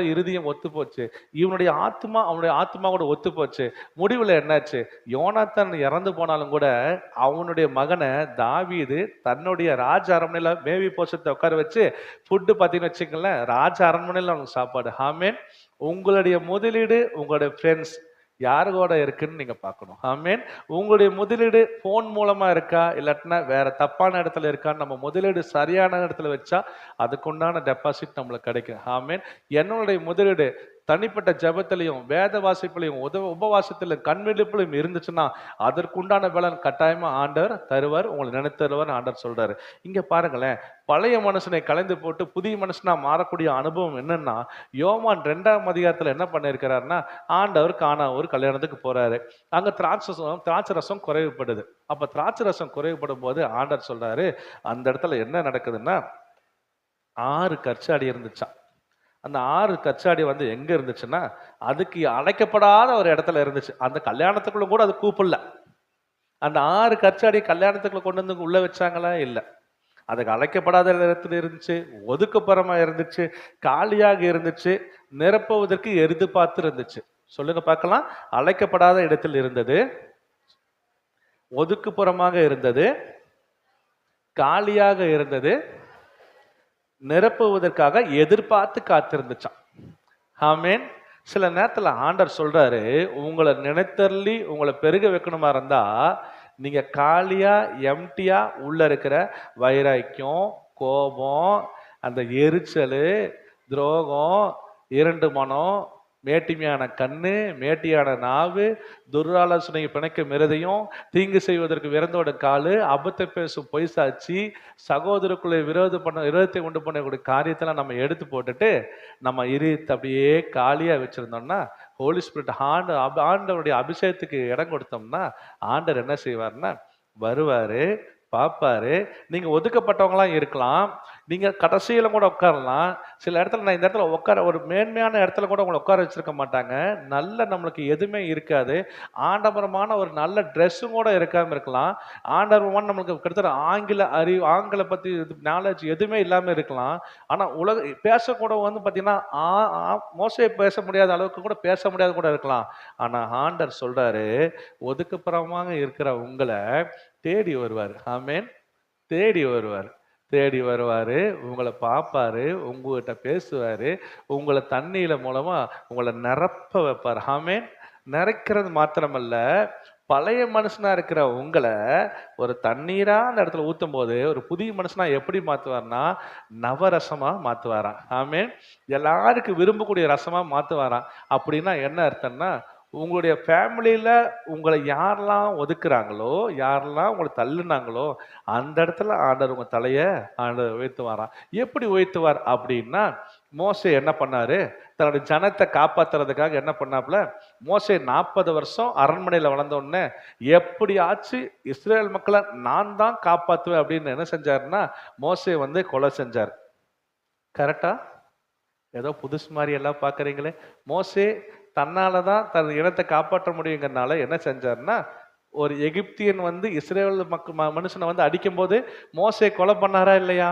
இருதயம் ஒத்து போச்சு. அவனுடைய ஆத்மா கூட ஒத்து போச்சு. முடிவுல என்னாச்சு? யோனாத்தான் இறந்து போனாலும் கூட அவனுடைய மகனை தாவீது தன்னுடைய ராஜ அரண்மனையில மேவி போஷத்தை உட்கார வச்சு ஃபுட்டு பார்த்தீங்கன்னு வச்சுக்கங்களேன், ராஜ அரண்மனையில அவனுக்கு சாப்பாடு. ஆமேன். உங்களுடைய முதலீடு உங்களுடைய ஃப்ரெண்ட்ஸ் யாரு கூட இருக்குன்னு நீங்க பார்க்கணும். ஆமேன். உங்களுடைய முதலீடு போன் மூலமா இருக்கா, இல்லாட்டினா வேற தப்பான இடத்துல இருக்கான்னு நம்ம முதலீடு சரியான இடத்துல வச்சா அதுக்குண்டான டெபாசிட் நம்மளுக்கு கிடைக்கும். ஆமேன். என்னுடைய முதலீடு தனிப்பட்ட ஜபத்திலையும் வேத வாசிப்பிலையும் உபவாசத்திலும் கண்விழிப்பிலையும் இருந்துச்சுன்னா அதற்குண்டான பலன் கட்டாயமா ஆண்டவர் தருவார். உங்களை நினைத்தருவார் ஆண்டவர் சொல்றாரு. இங்க பாருங்களேன், பழைய மனுஷனை கலைந்து போட்டு புதிய மனுஷனா மாறக்கூடிய அனுபவம் என்னன்னா, யோவான் 2ஆம் அதிகாரத்துல என்ன பண்ணிருக்கிறாருன்னா, ஆண்டவர் கானா ஒரு கல்யாணத்துக்கு போறாரு. அங்க திராட்சை ரசம் குறைவுபடுது. அப்ப திராட்சை ரசம் குறைவுபடும் போது ஆண்டவர் சொல்றாரு, அந்த இடத்துல என்ன நடக்குதுன்னா 6 கற்சாடி இருந்துச்சான். அந்த 6 கச்சாடி எங்க இருந்துச்சுன்னா, அதுக்கு அழைக்கப்படாத ஒரு இடத்துல இருந்துச்சு. அந்த கல்யாணத்துக்குள்ள கூட அது கூப்பிடல. அந்த 6 கச்சாடி கல்யாணத்துக்குள்ள கொண்டு வந்து உள்ள வச்சாங்களா? இல்ல. அதுக்கு அழைக்கப்படாத இடத்துல இருந்துச்சு, ஒதுக்குப்புறமா இருந்துச்சு, காலியாக இருந்துச்சு, நிரப்புவதற்கு எதிர்பார்த்து இருந்துச்சு. சொல்லுங்க பார்க்கலாம். அழைக்கப்படாத இடத்தில் இருந்தது, ஒதுக்குப்புறமாக இருந்தது, காலியாக இருந்தது, நிரப்புவதற்காக எதிர்பார்த்து காத்திருந்துச்சான். ஆமேன். சில நேரத்துல ஆண்டர் சொல்றாரு, உங்களை நினைத்தள்ளி உங்களை பெருக வைக்கணுமா இருந்தா நீங்க காலியா எம்டியா உள்ள இருக்கிற வைராக்கியம், கோபம், அந்த எரிச்சல், துரோகம், இரண்டு மனம், மேட்டிமையான கண்ணு, மேட்டியான நாவு, துராலோசனை பிணைக்கும் இருதயம், தீங்கு செய்வதற்கு விரந்தோட காலு, அபத்தை பேசும் பொய் சாட்சி, சகோதரருக்குள்ளே விரோதத்தை உண்டு பண்ணக்கூடிய காரியத்தெல்லாம் நம்ம எடுத்து போட்டுட்டு நம்ம இருத்து அப்படியே காலியா வச்சிருந்தோம்னா, ஹோலி ஸ்பிரிட் ஆண்டவருடைய அபிஷேகத்துக்கு இடம் கொடுத்தோம்னா ஆண்டவர் என்ன செய்வார்னா வருவாரு, பார்ப்பாரு. நீங்க ஒதுக்கப்பட்டவங்களாம் இருக்கலாம், நீங்க கடைசியில கூட உட்காரலாம். சில இடத்துல நான் இந்த இடத்துல ஒரு மேன்மையான இடத்துல கூட உங்களை உட்கார வச்சிருக்க மாட்டாங்க. நல்ல நம்மளுக்கு எதுவுமே இருக்காது. ஆடம்பரமான ஒரு நல்ல ட்ரெஸ்ஸும் கூட இருக்காம இருக்கலாம். ஆடம்பரமான நம்மளுக்கு கிட்டத்தட்ட ஆங்கில பத்தி நாலேஜ் எதுவுமே இல்லாம இருக்கலாம். ஆனா பேசக்கூட பாத்தீங்கன்னா மோசே பேச முடியாத அளவுக்கு கூட பேச முடியாத கூட இருக்கலாம். ஆனா ஆண்டர் சொல்றாரு, ஒதுக்குப்புறமாக இருக்கிற உங்களை தேடி வருவார். ஆமேன். தேடி வருவாரு, உங்களை பார்ப்பாரு, உங்ககிட்ட பேசுவாரு, உங்களை தண்ணீர மூலமா உங்களை நிரப்ப வைப்பார். ஆமேன். நிறைக்கிறது மாத்திரமல்ல, பழைய மனுஷனா இருக்கிற உங்களை ஒரு தண்ணீரா அந்த இடத்துல ஊத்தும் போது ஒரு புதிய மனுஷனா எப்படி மாத்துவார்னா நவரசமா மாத்துவாராம். ஆமேன். எல்லாருக்கும் விரும்பக்கூடிய ரசமா மாத்துவாராம். அப்படின்னா என்ன அர்த்தம்னா, உங்களுடைய ஃபேமிலியில உங்களை யாரெல்லாம் ஒதுக்குறாங்களோ, யாரெல்லாம் உங்களை தள்ளுனாங்களோ அந்த இடத்துல ஆண்டவர் உங்க தலைய ஆண்டவர் உயர்த்துவாராம். எப்படி உயர்த்துவார் அப்படின்னா, மோசே என்ன பண்ணாரு, தன்னுடைய ஜனத்தை காப்பாத்துறதுக்காக என்ன பண்ணாப்புல, மோசே 40 வருஷம் அரண்மனையில வளர்ந்த உடனே எப்படியாச்சு இஸ்ரேல் மக்களை நான் தான் காப்பாத்துவேன் அப்படின்னு என்ன செஞ்சாருன்னா, மோசே வந்து கொலை செஞ்சார். கரெக்டா? ஏதோ புதுசு மாதிரி எல்லாம் பாக்குறீங்களே. மோசே தன்னாலதான் தன் இனத்தை காப்பாற்ற முடியுங்கிறனால என்ன செஞ்சாருன்னா, ஒரு எகிப்தியன் வந்து இஸ்ரேல் மனுஷனை வந்து அடிக்கும் போது மோசே கொலை பண்ணாரா இல்லையா?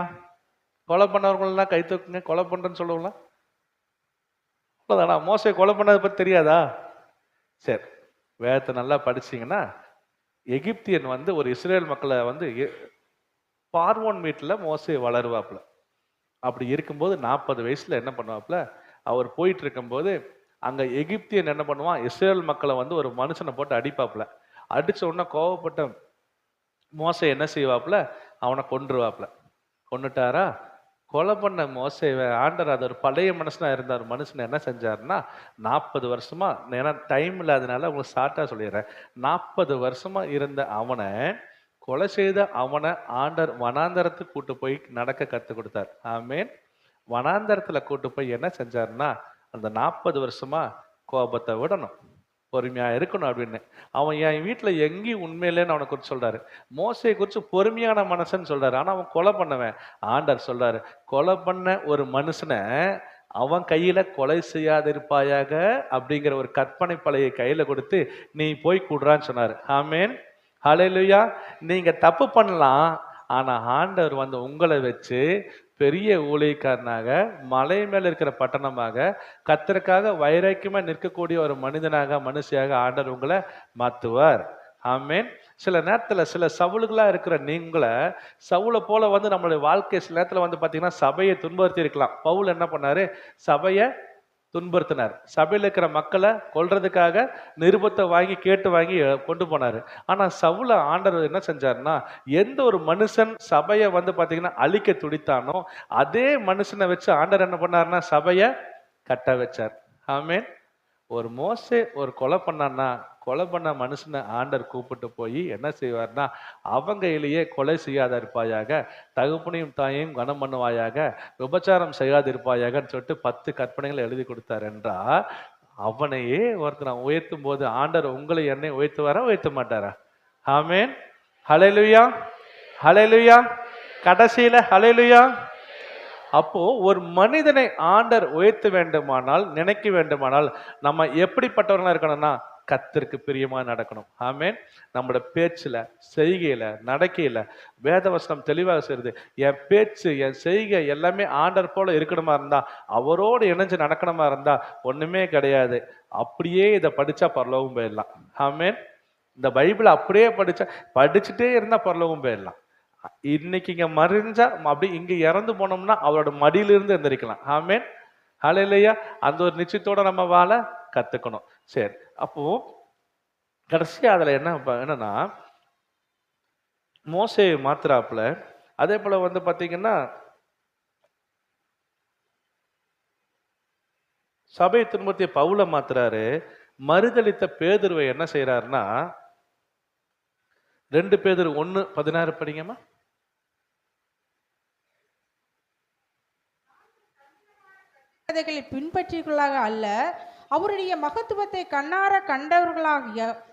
கொலை பண்ணவர்கள்லாம் கை தூக்குங்க, கொலை பண்றேன்னு சொல்லுவாங்களா? அவ்வளவுதானா? மோசே கொலை பண்ணதை பத்தி தெரியாதா? சரி, வேதத்தை நல்லா படிச்சீங்கன்னா, எகிப்தியன் வந்து ஒரு இஸ்ரேல் மக்களை வந்து பார்வோன் வீட்டுல மோசே வளருவாப்புல. அப்படி இருக்கும்போது 40 வயசுல என்ன பண்ணுவாப்புல, அவர் போயிட்டு இருக்கும்போது அங்க எகிப்தியன் என்ன பண்ணுவான், இஸ்ரேல் மக்களை வந்து ஒரு மனுஷனை போட்டு அடிப்பாப்புல. அடிச்ச உடனே கோவப்பட்ட மோசே என்ன செய்வாப்புல, அவனை கொன்றுவாப்புல. கொன்னுட்டாரா? கொலை பண்ண மோசேவை ஆண்டர், அது ஒரு பழைய மனுஷனா இருந்தார். மனுஷன் என்ன செஞ்சாருன்னா, 40 வருஷமா, ஏன்னா டைம் இல்லாதனால உங்களுக்கு ஷார்ட்டா சொல்லிடுறேன், 40 வருஷமா இருந்த அவனை, கொலை செய்த அவனை ஆண்டர் வனாந்தரத்துக்கு கூட்டு போய் நடக்க கத்து கொடுத்தார். ஆமேன். வனாந்தரத்துல கூட்டு போய் என்ன செஞ்சாருன்னா, அந்த 40 வருஷமா கோபத்தை விடணும், பொறுமையா இருக்கணும் அப்படின்னு. அவன் என் வீட்டுல எங்கேயும் உண்மையிலேன்னு அவனை குறித்து சொல்றாரு. மோசையை குறித்து பொறுமையான மனுஷன் சொல்றாரு. ஆனா அவன் கொலை பண்ணவன். ஆண்டர் சொல்றாரு, கொலை பண்ண ஒரு மனுஷனை அவன் கையில கொலை செய்யாதிருப்பாயாக அப்படிங்கிற ஒரு கற்பனை பலையை கையில கொடுத்து நீ போய் கூடுறான்னு சொன்னாரு. ஆமேன். ஹல்லேலூயா. நீங்க தப்பு பண்ணலாம், ஆனா ஆண்டவர் வந்து உங்களை வச்சு பெரிய ஊழியக்காரனாக, மலை மேல இருக்கிற பட்டணமாக, கர்த்தருக்காக வைராக்கியமா நிற்கக்கூடிய ஒரு மனிதனாக, மனுஷியாக ஆண்டவர் உங்களை மாத்துவார். ஆமேன். சில நேரத்துல சில சவுல்களா இருக்கிற நீங்களை, சவுலை போல வந்து நம்மளுடைய வாழ்க்கை சில நேரத்துல வந்து பாத்தீங்கன்னா சபையை துன்புறுத்தி இருக்கலாம். பவுல் என்ன பண்ணாரு, சபையை துன்புறுத்தினார். சபையில் இருக்கிற மக்களை கொல்றதுக்காக நிருபத்தை வாங்கி கேட்டு வாங்கி கொண்டு போனாரு. ஆனா சவுல ஆண்டவர் என்ன செஞ்சாருன்னா, எந்த ஒரு மனுஷன் சபையை வந்து பாத்தீங்கன்னா அழிக்க துடித்தானோ அதே மனுஷனை வச்சு ஆண்டவர் என்ன பண்ணாருன்னா சபையை கட்ட வச்சார். ஆமேன். ஒரு மோசே ஒரு கொலை பண்ணான்னா, கொலை பண்ண மனுஷனை ஆண்டர் கூப்பிட்டு போய் என்ன செய்வார்னா, அவங்க கையிலேயே கொலை செய்யாத இருப்பாயாக, தகப்பனையும் தாயையும் கனம் பண்ணுவாயாக, விபச்சாரம் செய்யாது இருப்பாயாகன்னு சொல்லிட்டு 10 கற்பனைகளை எழுதி கொடுத்தார் என்றா, அவனையே ஒருத்தனை உயர்த்தும் போது ஆண்டர் உங்களை என்னை உயர்த்துவாரா உயர்த்த மாட்டாரா? ஆமேன். ஹல்லேலூயா, ஹல்லேலூயா. கடைசியில ஹல்லேலூயா. அப்போ ஒரு மனிதனை ஆண்டர் உயர்த்த வேண்டுமானால், நினைக்க வேண்டுமானால் நம்ம எப்படிப்பட்டவர்களா இருக்கணும்னா, கர்த்தருக்கு பிரியமா நடக்கணும். ஆமேன். நம்மளோட பேச்சுல, செய்கையில, நடக்கையில வேதவசனம் தெளிவாக சொல்லுது, என் பேச்சு என் செய்கை எல்லாமே ஆண்டர் போல இருக்கணுமா இருந்தா, அவரோடு இணைஞ்சு நடக்கணுமா இருந்தா ஒண்ணுமே கிடையாது. அப்படியே இதை படிச்சா பரலோகம் போயிடலாம். ஆமேன். இந்த பைபிள் அப்படியே படிச்சுட்டே இருந்தா பரலோகம் போயிடலாம். இன்னைக்கு இங்க மறிஞ்சா அப்படி இங்க இறந்து போனோம்னா அவரோட மடியிலிருந்து எந்திரிக்கலாம். ஆமேன். ஹல்லேலூயா. அந்த ஒரு நிச்சயத்தோட நம்ம வாழ கத்துக்கணும். சரி, அப்போ கடைசியா அதுல என்னன்னா, மோசே மாத்திராப்புல அதே போல வந்து பாத்தீங்கன்னா சபை துன்புறுத்திய பவுல மாத்துறாரு. மறுதளித்த பேதுருவை என்ன செய்யறாருன்னா, 2 பேதுரு 1:16 படிங்கம்மா. பின்பற்றிகளாக அல்ல, அவருடைய மகத்துவத்தை கண்ணார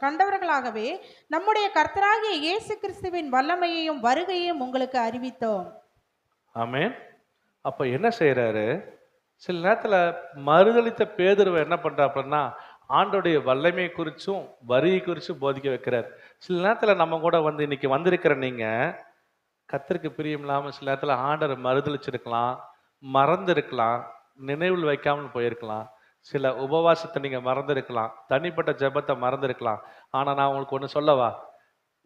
கண்டவர்களாகவே நம்முடைய கர்த்தராகிய இயேசு கிறிஸ்துவின் வல்லமையையும் வருகையையும் உங்களுக்கு அறிவித்தோம். ஆமென். அப்ப என்ன செய்யறாரு, சில நேரத்துல மறுதளித்த பேதுருவை என்ன பண்றாப்புன்னா, ஆண்டோடைய வல்லமை குறிச்சும் வரியை குறிச்சும் போதிக்க வைக்கிறார். சில நேரத்துல நம்ம கூட வந்து இன்னைக்கு வந்திருக்கிற நீங்க கர்த்தருக்கு பிரியம் இல்லாம சில நேரத்துல ஆண்டரை மறுதளிச்சிருக்கலாம், மறந்திருக்கலாம், நினைவில் வைக்காமல் போயிருக்கலாம், சில உபவாசத்தை நீங்க மறந்திருக்கலாம், தனிப்பட்ட ஜெபத்தை மறந்திருக்கலாம். ஆனா நான் உங்களுக்கு ஒண்ணு சொல்லவா,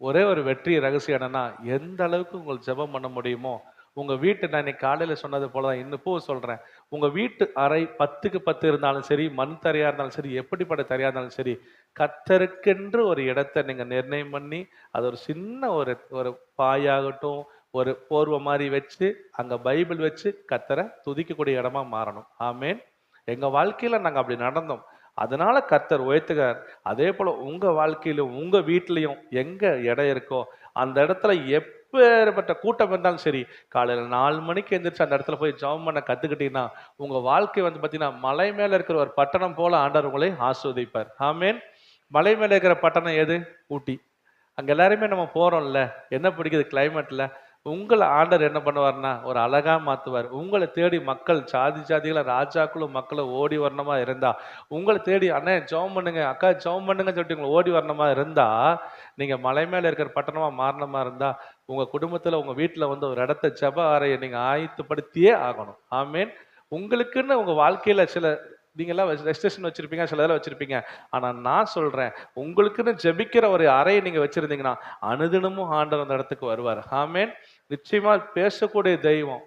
ஒரே ஒரு வெற்றி ரகசியம் என்னன்னா, எந்த அளவுக்கு உங்களுக்கு ஜெபம் பண்ண முடியுமோ உங்க வீட்டு, நான் இன்னைக்கு காலையில சொன்னது போலதான் இன்னும் சொல்றேன், உங்க வீட்டு அறை 10க்கு 10 இருந்தாலும் சரி, மண் தரையா இருந்தாலும் சரி, எப்படிப்பட்ட தரையா இருந்தாலும் சரி, கர்த்தருக்கென்று ஒரு இடத்தை நீங்க நிர்ணயம் பண்ணி அது ஒரு சின்ன ஒரு பாயாகட்டும், ஒரு போர்வை மாதிரி வச்சு அங்க பைபிள் வச்சு கர்த்தரை துதிக்கக்கூடிய இடமா மாறணும். ஆமேன். எங்க வாழ்க்கையில நாங்க அப்படி நடந்தோம், அதனால கர்த்தர் உயர்த்துகிறார். அதே போல உங்க வாழ்க்கையிலும் உங்க வீட்லயும் எங்க இடம் இருக்கோ அந்த இடத்துல எப்பேற்பட்ட கூட்டம் இருந்தாலும் சரி, காலையில 4 மணிக்கு எந்திரிச்சு அந்த இடத்துல போய் ஜெபம் பண்ண கத்துக்கிட்டீங்கன்னா உங்க வாழ்க்கை வந்து பாத்தீங்கன்னா மலை மேல இருக்கிற ஒரு பட்டணம் போல ஆண்டவர் உங்களை ஆசீர்வதிப்பார். ஆமென். மலை மேல இருக்கிற பட்டணம் எது? ஊட்டி. அங்க எல்லாருமே நம்ம போறோம்ல, என்ன பிடிக்குது கிளைமேட்ல. உங்களை ஆண்டவர் என்ன பண்ணுவார்னா ஒரு அழகா மாத்துவார். உங்களை தேடி மக்கள் சாதி ஜாதிகள ராஜாக்களும் மக்களும் ஓடி வரணுமா இருந்தா, உங்களை தேடி அண்ணே ஜெபம் பண்ணுங்க, அக்கா ஜெபம் பண்ணுங்கன்னு சொல்லிட்டு உங்களை ஓடி வரணுமா இருந்தா, நீங்க மலை மேல இருக்கிற பட்டணமா மாறணுமா இருந்தா, உங்க குடும்பத்துல உங்க வீட்டுல வந்து ஒரு இடத்த ஜெப அறையை நீங்க ஆயத்தப்படுத்தியே ஆகணும். ஆமென். உங்களுக்குன்னு உங்க வாழ்க்கையில சில நீங்க எல்லாம் ரெஸ்ட்ரிக்ஷன் வச்சிருப்பீங்க, சில இதெல்லாம் வச்சிருப்பீங்க. ஆனா நான் சொல்றேன், உங்களுக்குன்னு ஜெபிக்கிற ஒரு அறையை நீங்க வச்சிருந்தீங்கன்னா அனுதினமும் ஆண்டவர் அந்த இடத்துக்கு வருவார். ஆமென். நிச்சயமா பேசக்கூடிய தெய்வம்,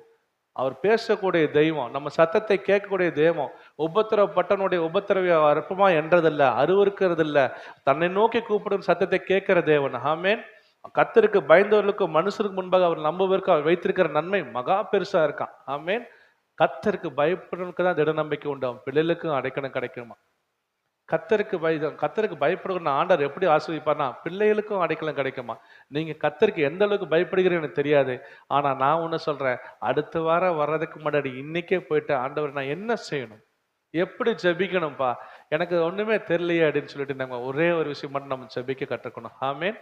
அவர் பேசக்கூடிய தெய்வம், நம்ம சத்தத்தை கேட்கக்கூடிய தெய்வம். உபத்திரவப்பட்டனுடைய உபத்திரவ அற்பமா என்றதில்ல, அருவருக்கிறது இல்ல, தன்னை நோக்கி கூப்பிடும் சத்தத்தை கேட்கிற தேவன். ஆமென். கர்த்தருக்கு பயந்தவர்களுக்கும் மனுஷருக்கு முன்பாக அவர் நம்புவதற்கு அவர் வைத்திருக்கிற நன்மை மகா பெருசா இருக்கான். ஆமென். கர்த்தருக்கு பயப்படுறவனுக்கு தான் திட நம்பிக்கை உண்டாகும், பிள்ளைகளுக்கும் அடைக்கணும் கிடைக்குமா. கர்த்தருக்கு பயப்படுகிற ஆண்டவர் எப்படி ஆசீர்வதிப்பார்னா பிள்ளைகளுக்கும் அடைக்கலம் கிடைக்குமா. நீங்க கர்த்தருக்கு எந்த அளவுக்கு பயப்படுகிறீங்கன்னு எனக்கு தெரியாது. ஆனா நான் ஒண்ணு சொல்றேன், அடுத்த வாரம் வர்றதுக்கு முன்னாடி இன்னைக்கே போயிட்டு ஆண்டவர் நான் என்ன செய்யணும், எப்படி ஜெபிக்கணும்பா, எனக்கு ஒண்ணுமே தெரியலையே அப்படின்னு சொல்லிட்டு நம்ம ஒரே ஒரு விஷயம் மட்டும் நம்ம ஜெபிக்க கற்றுக்கணும். ஆமென்.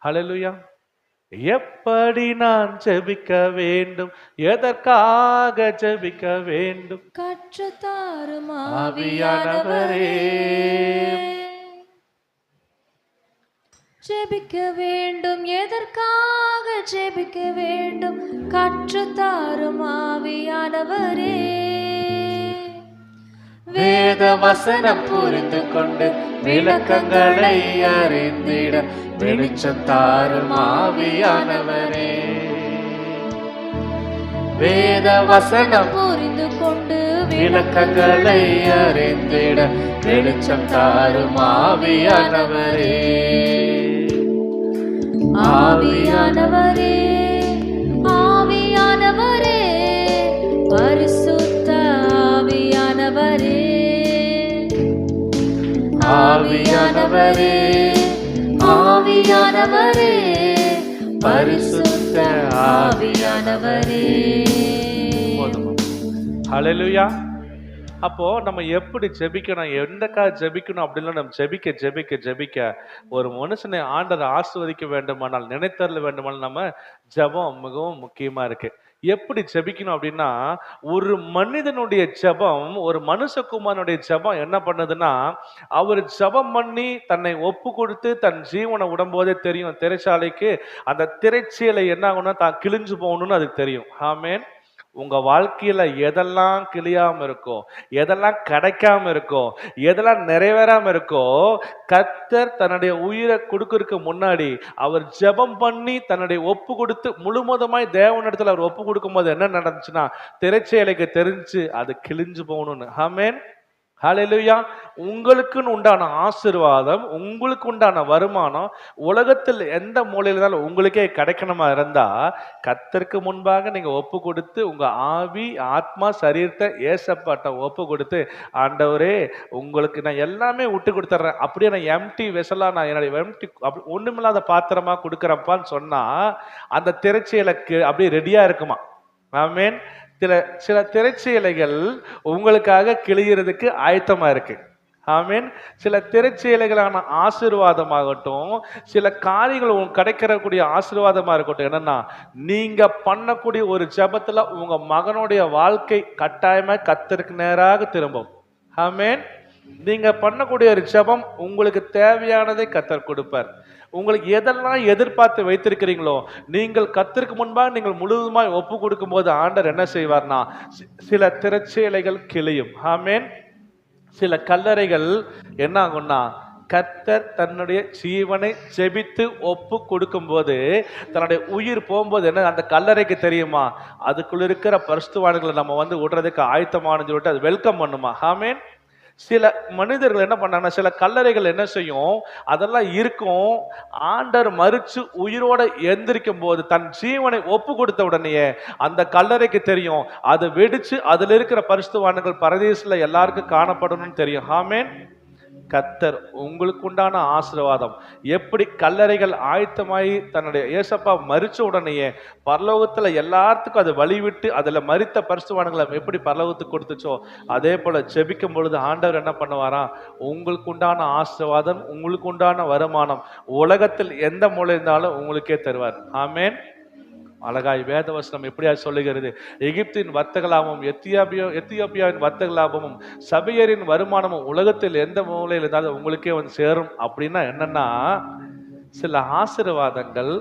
ஹல்லேலூயா. எப்படி நான் ஜெபிக்க வேண்டும், எதற்காக ஜெபிக்க வேண்டும், கற்றுத்தாரும் ஆவியானவரே. ஜெபிக்க வேண்டும், எதற்காக ஜெபிக்க வேண்டும், கற்றுத்தாரும் ஆவியானவரே. வேத வசனம் புரிந்து கொண்டு விளக்கங்களை அறிந்திட வெளிச்சம் தாரும் ஆவியானவரே. வேத வசனம் புரிந்து கொண்டு விளக்கங்களை அறிந்திட வெளிச்சம் தாரும் ஆவியானவரே. ஆவியானவரே, ஆவியானவரே, பரிசுத்த ஆவியானவரே, ஆவியானவரே, ஆவியானவரே, பரிசுத்த ஆவியானவரே. போதுமா? ஹல்லேலூயா. அப்போ நம்ம எப்படி ஜெபிக்கணும், எந்தக்காக ஜெபிக்கணும் அப்படின்னா நம்ம ஜெபிக்க ஜெபிக்க ஜெபிக்க ஒரு மனுஷனை ஆண்டவர் ஆசீர்வதிக்க வேண்டுமானால், நினைத்தருள வேண்டுமானால் நம்ம ஜெபம் மிகவும் முக்கியமா இருக்கு. எப்படி ஜெபிக்கணும் அப்படின்னா, ஒரு மனிதனுடைய ஜெபம், ஒரு மனுஷகுமாரனுடைய ஜெபம் என்ன பண்ணுதுன்னா, அவர் ஜெபம் பண்ணி தன்னை ஒப்பு கொடுத்து தன் ஜீவனை விடும்போதே தெரியும் திரைச்சாலைக்கு அந்த திரைச்சீலை என்ன ஆகும்னா தான் கிழிஞ்சு போகணும்னு அதுக்கு தெரியும். ஆமென். உங்க வாழ்க்கையில எதெல்லாம் கிளியாம இருக்கோ, எதெல்லாம் கிடைக்காம இருக்கோ, எதெல்லாம் நிறைவேறாம இருக்கோ, கர்த்தர் தன்னுடைய உயிரை கொடுக்கறதுக்கு முன்னாடி அவர் ஜெபம் பண்ணி தன்னுடைய ஒப்பு கொடுத்து முழுவதுமாய் தேவனிடத்துல அவர் ஒப்பு கொடுக்கும் போது என்ன நடந்துச்சுன்னா திரைச்சேலைக்கு தெரிஞ்சு அது கிழிஞ்சு போகணும்னு. ஆமென். ஹல்லேலூயா. உங்களுக்குன்னு உண்டான ஆசீர்வாதம், உங்களுக்கு உண்டான வருமானம் உலகத்தில் எந்த மூலையில இருந்தாலும் உங்களுக்கே கிடைக்கணுமா இருந்தா கர்த்தருக்கு முன்பாக நீங்க ஒப்பு கொடுத்து உங்க ஆவி ஆத்மா சரீரத்தை ஏசப்பாட்ட ஒப்பு கொடுத்து, ஆண்டவரே உங்களுக்கு நான் எல்லாமே விட்டு கொடுத்துட்றேன், அப்படியே நான் எம்டி வெசலா நான் என்னுடைய எம்டி ஒண்ணுமில்லாத பாத்திரமா கொடுக்குறப்பான்னு சொன்னா அந்த திரைச்சீலைக்கு அப்படியே ரெடியா இருக்குமா. ஆமென். சில திரைச்சீலைகள் உங்களுக்காக கிழியறதுக்கு ஆயத்தமா இருக்கு. ஆமென். சில திரைச்சீலைகளான ஆசீர்வாதமாகட்டும், சில காரியங்கள் உங்களுக்கு கிடைக்கிறக்கூடிய ஆசீர்வாதமா இருக்கட்டும், என்னன்னா நீங்க பண்ணக்கூடிய ஒரு ஜெபத்துல உங்க மகனுடைய வாழ்க்கை கட்டாயமா கர்த்தருக்கு நேராக திரும்பும். ஆமென். நீங்க பண்ணக்கூடிய ஒரு ஜெபம் உங்களுக்கு தேவையானதை கர்த்தர் கொடுப்பார். உங்களுக்கு எதெல்லாம் எதிர்பார்த்து வைத்திருக்கிறீங்களோ நீங்கள் கர்த்தருக்கு முன்பாக நீங்கள் முழுவதுமாய் ஒப்பு கொடுக்கும் போது ஆண்டவர் என்ன செய்வார்னா சில திரைச்சீலைகள் கிழியும். ஆமென். சில கல்லறைகள் என்ன ஆகும்னா கர்த்தர் தன்னுடைய ஜீவனை ஜெபித்து ஒப்பு கொடுக்கும் போது தன்னுடைய உயிர் போகும்போது என்ன அந்த கல்லறைக்கு தெரியுமா, அதுக்குள்ள இருக்கிற பரிசுத்தவான்களை நம்ம வந்து விடுறதுக்கு ஆயத்தமானு சொல்லிட்டு அது வெல்கம் பண்ணுமா. ஆமென். சில மனிதர்கள் என்ன பண்ணாங்கன்னா சில கல்லறைகள் என்ன செய்யும், அதெல்லாம் இருக்கும், ஆண்டவர் மரிச்சு உயிரோட எந்திரிக்கும் போது தன் ஜீவனை ஒப்பு கொடுத்த உடனேயே அந்த கல்லறைக்கு தெரியும், அது வெடிச்சு அதுல இருக்கிற பரிசுத்தவான்கள் பரதீசுல எல்லாருக்கும் காணப்படணும்னு தெரியும். ஆமென். கர்த்தர் உங்களுக்கு உண்டான ஆசீர்வாதம் எப்படி கல்லறைகள் ஆயத்தமாயி தன்னுடைய ஏசப்பா மரிச்ச உடனேயே பரலோகத்துல எல்லாத்துக்கும் அது வழிவிட்டு அதுல மரித்த பரிசுத்தவான்களை எப்படி பரலோகத்துக்கு கொடுத்துச்சோ அதே போல ஜெபிக்கும் பொழுது ஆண்டவர் என்ன பண்ணுவாராம், உங்களுக்கு உண்டான ஆசீர்வாதம், உங்களுக்கு உண்டான வருமானம் உலகத்தில் எந்த மூலை இருந்தாலும் உங்களுக்கே தருவார். ஆமென். அழகாய் வேதவசனம் எப்படியா சொல்லுகிறது, எகிப்தின் வர்த்தக லாபமும் எத்தியோப்பியாவின் வர்த்தக லாபமும் சபையரின் வருமானமும் உலகத்தில் எந்த மூலையில் இருந்தாலும் உங்களுக்கே வந்து சேரும். அப்படின்னா என்னன்னா, சில ஆசீர்வாதங்கள்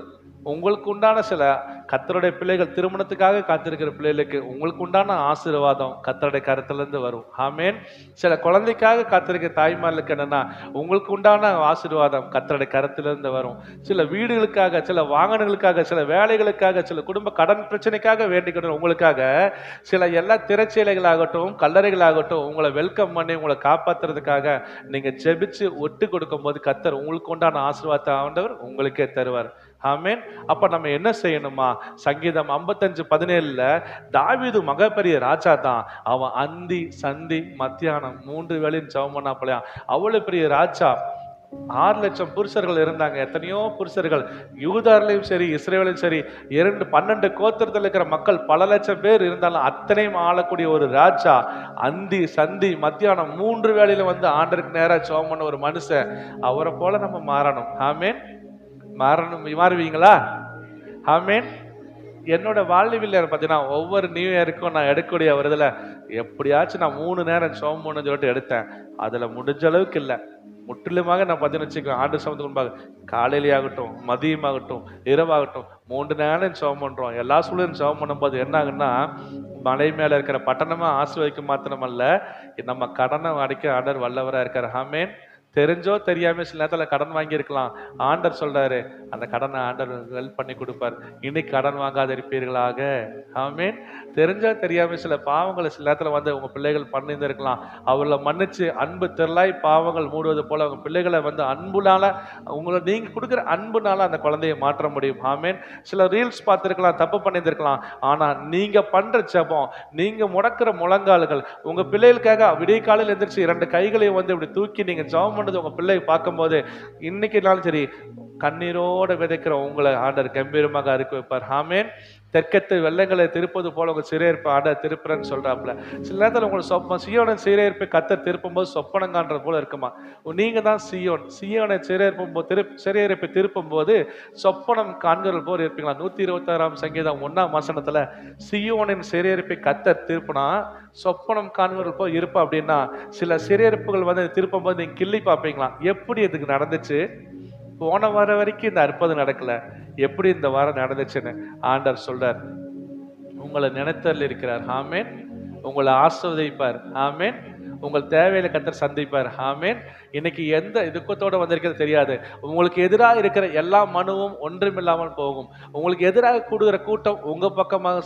உங்களுக்கு உண்டான, சில கர்த்தருடைய பிள்ளைகள் திருமணத்துக்காக காத்திருக்கிற பிள்ளைகளுக்கு உங்களுக்கு உண்டான ஆசீர்வாதம் கர்த்தருடைய கருத்திலிருந்து வரும். ஆமென். சில குழந்தைக்காக காத்திருக்கிற தாய்மார்களுக்கு என்னன்னா, உங்களுக்கு உண்டான ஆசீர்வாதம் கர்த்தருடைய கருத்திலிருந்து வரும். சில வீடுகளுக்காக, சில வாகனங்களுக்காக, சில வேலைகளுக்காக, சில குடும்ப கடன் பிரச்சனைக்காக வேண்டிக்கிற உங்களுக்காக சில எல்லா திரைச்சீலைகளாகட்டும் கல்லறைகளாகட்டும் உங்களை வெல்கம் பண்ணி உங்களை காப்பாத்துறதுக்காக நீங்க ஜெபிச்சு ஒட்டு கொடுக்கும் போது கர்த்தர் உங்களுக்கு உண்டான ஆசீர்வாதத்தை ஆண்டவர் உங்களுக்கே தருவார். ஆமென். அப்ப நம்ம என்ன செய்யணுமா, சங்கீதம் 55:17 தாவீது மகப்பெரிய ராஜா தான். அவன் அந்தி சந்தி மத்தியானம் 3 வேளையும் ஜெபம் பண்ணா போலயா, அவ்வளவு பெரிய ராஜா. 6 லட்சம் புருஷர்கள் இருந்தாங்க. எத்தனையோ புருஷர்கள் யூதாரிலையும் சரி இஸ்ரேலையும் சரி 12 கோத்திரத்தில் இருக்கிற மக்கள் பல லட்சம் பேர் இருந்தாலும் அத்தனையும் ஆளக்கூடிய ஒரு ராஜா அந்தி சந்தி மத்தியானம் 3 வேளையில வந்து ஆண்டருக்கு நேரா ஜெபம் பண்ண ஒரு மனுஷன். அவரை போல நம்ம மாறணும். ஆமென். மாறுவீங்களா? ஆமென். என்னோட வாழ்வில் பார்த்தீங்கன்னா ஒவ்வொரு நியூ இயருக்கும் நான் எடுக்கக்கூடிய வருதுல எப்படியாச்சும் நான் 3 நேரம் ஜெபம் பண்ணு சொல்லிட்டு எடுத்தேன். அதுல முடிஞ்ச அளவுக்கு இல்லை, முற்றிலுமாக நான் பார்த்தீங்கன்னு வச்சுக்கோங்க, ஆண்டு சமத்துக்கு முன்பாக காலையிலே ஆகட்டும் மதியமாகட்டும் இரவாகட்டும் 3 நேரம் ஜெபம் பண்றோம். எல்லா சூழலும் ஜெபம் பண்ணும்போது என்ன ஆகுன்னா, மலை மேல இருக்கிற பட்டணமா ஆசீர்வதிக்க மாத்திரமல்ல, நம்ம கடனை அடைக்க ஆண்டவர் வல்லவரா இருக்காரு. ஆமென். தெரிஞ்சோ தெரியாம சில நேரத்துல கடன் வாங்கியிருக்கலாம். ஆண்டர் சொல்றாரு, அந்த கடனை ஆண்டர் ஹெல்ப் பண்ணி கொடுப்பார். இன்னைக்கு கடன் வாங்காத இருப்பீர்களாக. ஆமென். தெரிஞ்சோ தெரியாம சில பாவங்களை சில நேரத்துல வந்து உங்க பிள்ளைகள் பண்ணியிருந்திருக்கலாம். அவளை மன்னிச்சு அன்பு தெருளாய் பாவங்கள் மூடுவது போல உங்க பிள்ளைகளை வந்து அன்புனால, உங்களை நீங்க கொடுக்குற அன்புனால அந்த குழந்தையை மாற்ற முடியும். ஆமென். சில ரீல்ஸ் பார்த்துருக்கலாம், தப்பு பண்ணியிருந்திருக்கலாம். ஆனா நீங்க பண்ற ஜெபம், நீங்க முடக்கிற முழங்கால்கள், உங்க பிள்ளைகளுக்காக விடிய காலையில் எந்திரிச்சு 2 கைகளையும் வந்து இப்படி தூக்கி நீங்க ஜெபம் பண்ணது உங்க பிள்ளை பார்க்கும்போது இன்னைக்குனாலும் சரி கண்ணீரோட விதைக்கிற உங்களை ஆண்டர் கம்பீரமாக அறுக்க வைப்பார். ஆமென். தெற்கத்து வெள்ளங்களை திருப்பது போல உங்க சிறையிருப்பை ஆண்டர் திருப்புறன்னு சொல்றாப்புல. சில நேரத்தில் உங்களுக்கு சொப்பனம் சியோனின் சிறையிருப்பை கர்த்தர் திருப்பும் போது சொப்பனம் காண்றது போல இருக்குமா. நீங்க தான் சியோனை சிறையிருப்பை திருப்பும் போது சொப்பனம் காண்கிறது போல இருப்பீங்களா. 126 சங்கீதம் 1ஆம் வசனத்துல சியோனின் சிறையிருப்பை கர்த்தர் திருப்பினா சொப்பனம் காண்கிறது போல் இருப்பா அப்படின்னா, சில சிறையிருப்புகள் வந்து திருப்பும் போது நீங்க கிள்ளி பார்ப்பீங்களா. எப்படி இதுக்கு நடந்துச்சு, போன வாரம் வரைக்கும் இந்த அற்புதம் நடக்கல, எப்படி இந்த வாரம் நடந்துச்சுன்னு ஆண்டவர் சொல்றார். உங்களை நினைத்தல் இருக்கிறார். ஆமென். உங்களை ஆசீர்வதிப்பார். ஆமென். உங்கள் தேவையில கர்த்தர் சந்திப்பார். ஆமென். இன்னைக்கு எந்த துக்கத்தோட வந்திருக்கிறது தெரியாது. உங்களுக்கு எதிராக இருக்கிற எல்லா மனுவும் ஒன்றுமில்லாமல் போகும். உங்களுக்கு எதிராக கூடுகிற கூட்டம் உங்க பக்கமாக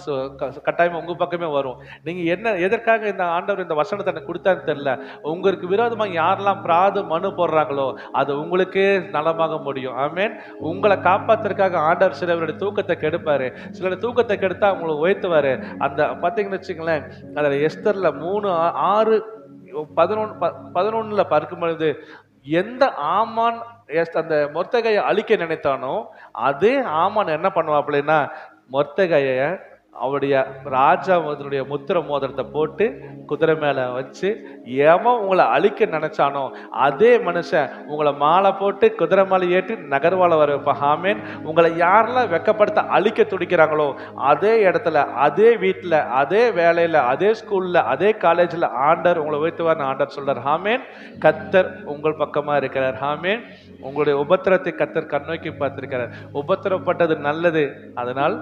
கட்டாயமா உங்க பக்கமே வரும். நீங்க என்ன எதற்காக இந்த ஆண்டவர் இந்த வசனத்தை கொடுத்தான்னு தெரியல. உங்களுக்கு விரோதமாக யாரெல்லாம் பிராது மனு போடுறாங்களோ அது உங்களுக்கே நலமாக முடியும். ஆமென். உங்களை காப்பாத்துறதுக்காக ஆண்டவர் சிலருடைய தூக்கத்தை கெடுப்பாரு, சிலருடைய தூக்கத்தை கெடுத்தா உங்களை உயர்த்துவாரு. அந்த பார்த்தீங்கன்னு வச்சுங்களேன், அதில் எஸ்தர்ல 3:6-11 பார்க்கும் பொழுது எந்த ஆமான் அந்த மொர்தெகாயை அழிக்க நினைத்தானோ அதே ஆமான் என்ன பண்ணுவாப்லன்னா, மொர்தெகாயை அவருடைய ராஜாவுடைய முத்திர மோதிரத்தை போட்டு குதிரை மேல வச்சு எவன் உங்களை அழிக்க நினைச்சானோ அதே மனுஷன் உங்களை மாலை போட்டு குதிரை மேலே ஏற்றி நகர்வாழ வர வைப்பா. ஆமென். உங்களை யாரெல்லாம் வெக்கப்படுத்த அழிக்க துடிக்கிறாங்களோ அதே இடத்துல, அதே வீட்டில், அதே வேலையில, அதே ஸ்கூல்ல, அதே காலேஜ்ல ஆண்டர் உங்களை உயர்த்துவார்னு ஆண்டர் சொல்றார். ஆமென். கர்த்தர் உங்கள் பக்கமா இருக்கிறார். ஆமென். உங்களுடைய உபத்திரத்தை கர்த்தர் கண்ணோக்கி பார்த்திருக்கிறார். உபத்திரப்பட்டது நல்லது, அதனால்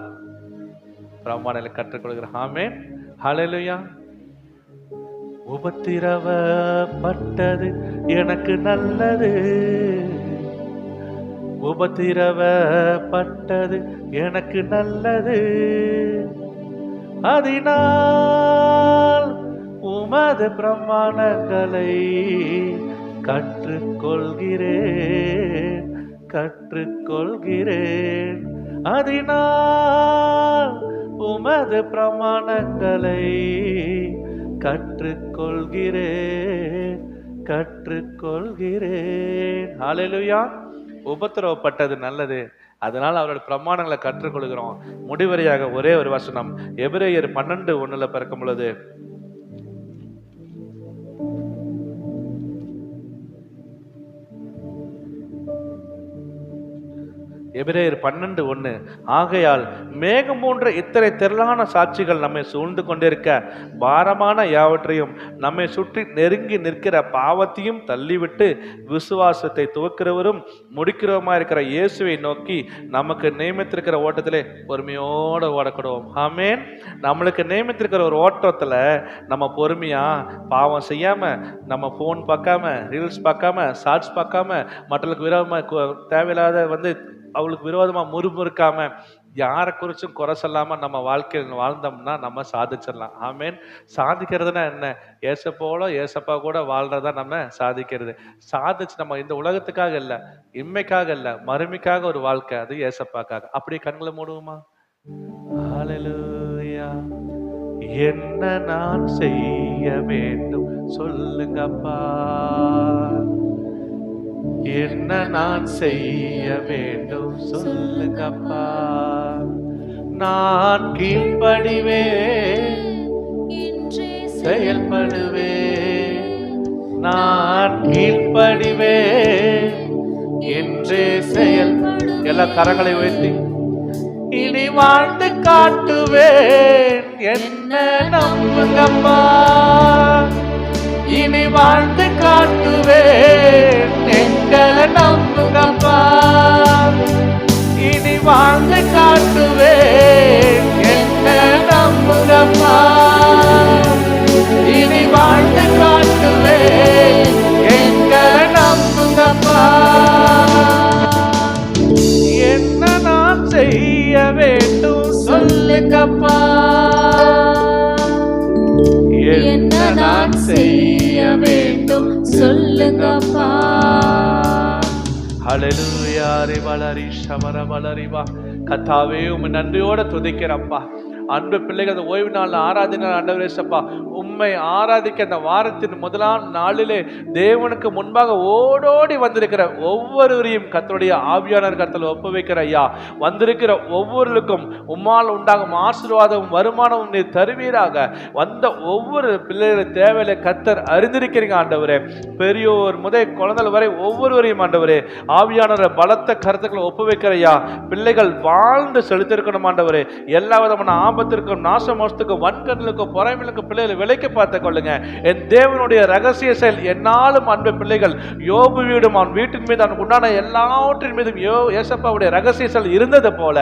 பிரமாணங்களை கற்றுக்கொள்கிறார். ஆமென். ஹல்லேலூயா. உபத்திரவப்பட்டது எனக்கு நல்லது, உபத்திரவப்பட்டது எனக்கு நல்லது, அதனால் உமது பிரமாணங்களை கற்றுக்கொள்கிறேன், கற்றுக்கொள்கிறேன், அதனால் உமது பிரமாணங்களை கற்றுக்கொள்கிறேன், கற்றுக்கொள்கிறேன். ஹalleluya. உபத்திரவப்பட்டது நல்லது, அதனால அவரோட பிரமாணங்களை கற்றுக்கொள்கிறோம். முடிவரையாக ஒரே ஒரு வசனம், எபிரேயர் 12:1 பிறக்கும் பொழுது, எபிரேயர் 12:1, ஆகையால் மேகம் போன்ற இத்தனை திரளான சாட்சிகள் நம்மை சூழ்ந்து கொண்டிருக்க, பாரமான யாவற்றையும் நம்மை சுற்றி நெருங்கி நிற்கிற பாவத்தையும் தள்ளிவிட்டு விசுவாசத்தை துவக்கிறவரும் முடிக்கிறவருமா இருக்கிற இயேசுவை நோக்கி நமக்கு நியமித்திருக்கிற ஓட்டத்திலே பொறுமையோடு ஓடக்கூடும். ஆமேன். நம்மளுக்கு நியமித்திருக்கிற ஒரு ஓட்டத்துல நம்ம பொறுமையா பாவம் செய்யாம, நம்ம போன் பார்க்காம, ரீல்ஸ் பார்க்காம, ஷார்ட்ஸ் பார்க்காம, மற்றவர்களுக்கு விரோதமா தேவையில்லாத அவளுக்கு விரோதமா முறுமுறுக்காம, யாரை குறிச்சும் குறை சொல்லாம நம்ம வாழ்க்கையில் வாழ்ந்தோம்னா நம்ம சாதிச்சிடலாம். ஆமேன். சாதிக்கிறதுனா என்ன? ஏசப்பா கூட வாழ்றதா நம்ம சாதிக்கிறது. சாதிச்சு நம்ம இந்த உலகத்துக்காக இல்லை, இம்மைக்காக இல்லை, மறுமைக்காக ஒரு வாழ்க்கை, அது ஏசப்பாக்காக. அப்படியே கண்களை மூடுவோமா? ஹல்லேலூயா. என்ன நான் செய்ய வேண்டும் சொல்லுங்கப்பா, என்ன நான் செய்ய வேண்டும் சொல்லுங்கப்பா. நான் கீழ்ப்படிவேன், செயல்படுவேன். நான் கீழ்ப்படிவேன் என்றே செயல்படுவேன். எல்லா கரங்களை உயர்த்தி, இனி வாழ்ந்து காட்டுவேன் என்ன நம்புங்கப்பா. இனி வாழ்ந்து காட்டுவேன் எங்களை நம்புங்கப்பா. இனி வாழ்ந்து காட்டுவேன் என்ன நம்புங்கப்பா. இனி வாழ்ந்து காட்டுவேன் எங்களை நம்புங்கப்பா. என்ன நான் செய்ய வேண்டும் சொல்லுங்கப்பா. என்ன நான் செய்ய வேண்டும் சொல்லுங்கப்பா. ஹல்லேலூயா. ரிவலரி ஷமர வலரிவா. கர்த்தாவே உம்மை நன்றியோட துதிக்கிறப்பா. அன்பு பிள்ளைகள், அந்த ஓய்வு நாள் ஆராதனை ஆண்டவரே சப்பா, உம்மை ஆராதிக்க அந்த வாரத்தின் முதலாம் நாளிலே தேவனுக்கு முன்பாக ஓடோடி வந்திருக்கிற ஒவ்வொருவரையும் கர்த்தருடைய ஆவியானவர் கர்த்தர் ஒப்புவிக்கிற ஐயா. வந்திருக்கிற ஒவ்வொருக்கும் உம்மால் உண்டாகும் ஆசீர்வாதமும் வருமானமும் நீர் தருவீராக. வந்த ஒவ்வொரு பிள்ளைகளின் தேவையில கர்த்தர் அறிந்திருக்கிறீங்க ஆண்டவரே. பெரியோர் முதல் குழந்தைகள் வரை ஒவ்வொருவரையும் ஆண்டவரே ஆவியானவரை பலத்த கருத்துக்களை ஒப்புவிக்கிற ஐயா. பிள்ளைகள் வாழ்ந்து செலுத்திருக்கணும் ஆண்டவரே. எல்லா விதமான ஆபத்திற்கும், நாசமோசத்துக்கும், வன்கண்களுக்கும், பொறாமைகளுக்கும் பிள்ளைகளை விலைக்கு பார்த்துக் கொள்ளுங்க. என் தேவனுடைய ரகசிய செயல் என்னாலும் அன்பு பிள்ளைகள் யோபு வீடும் அவன் வீட்டின் மீது அவனுக்கு உண்டான எல்லாவற்றின் மீதும் ஏசப்பாவுடைய ரகசிய செயல் இருந்தது போல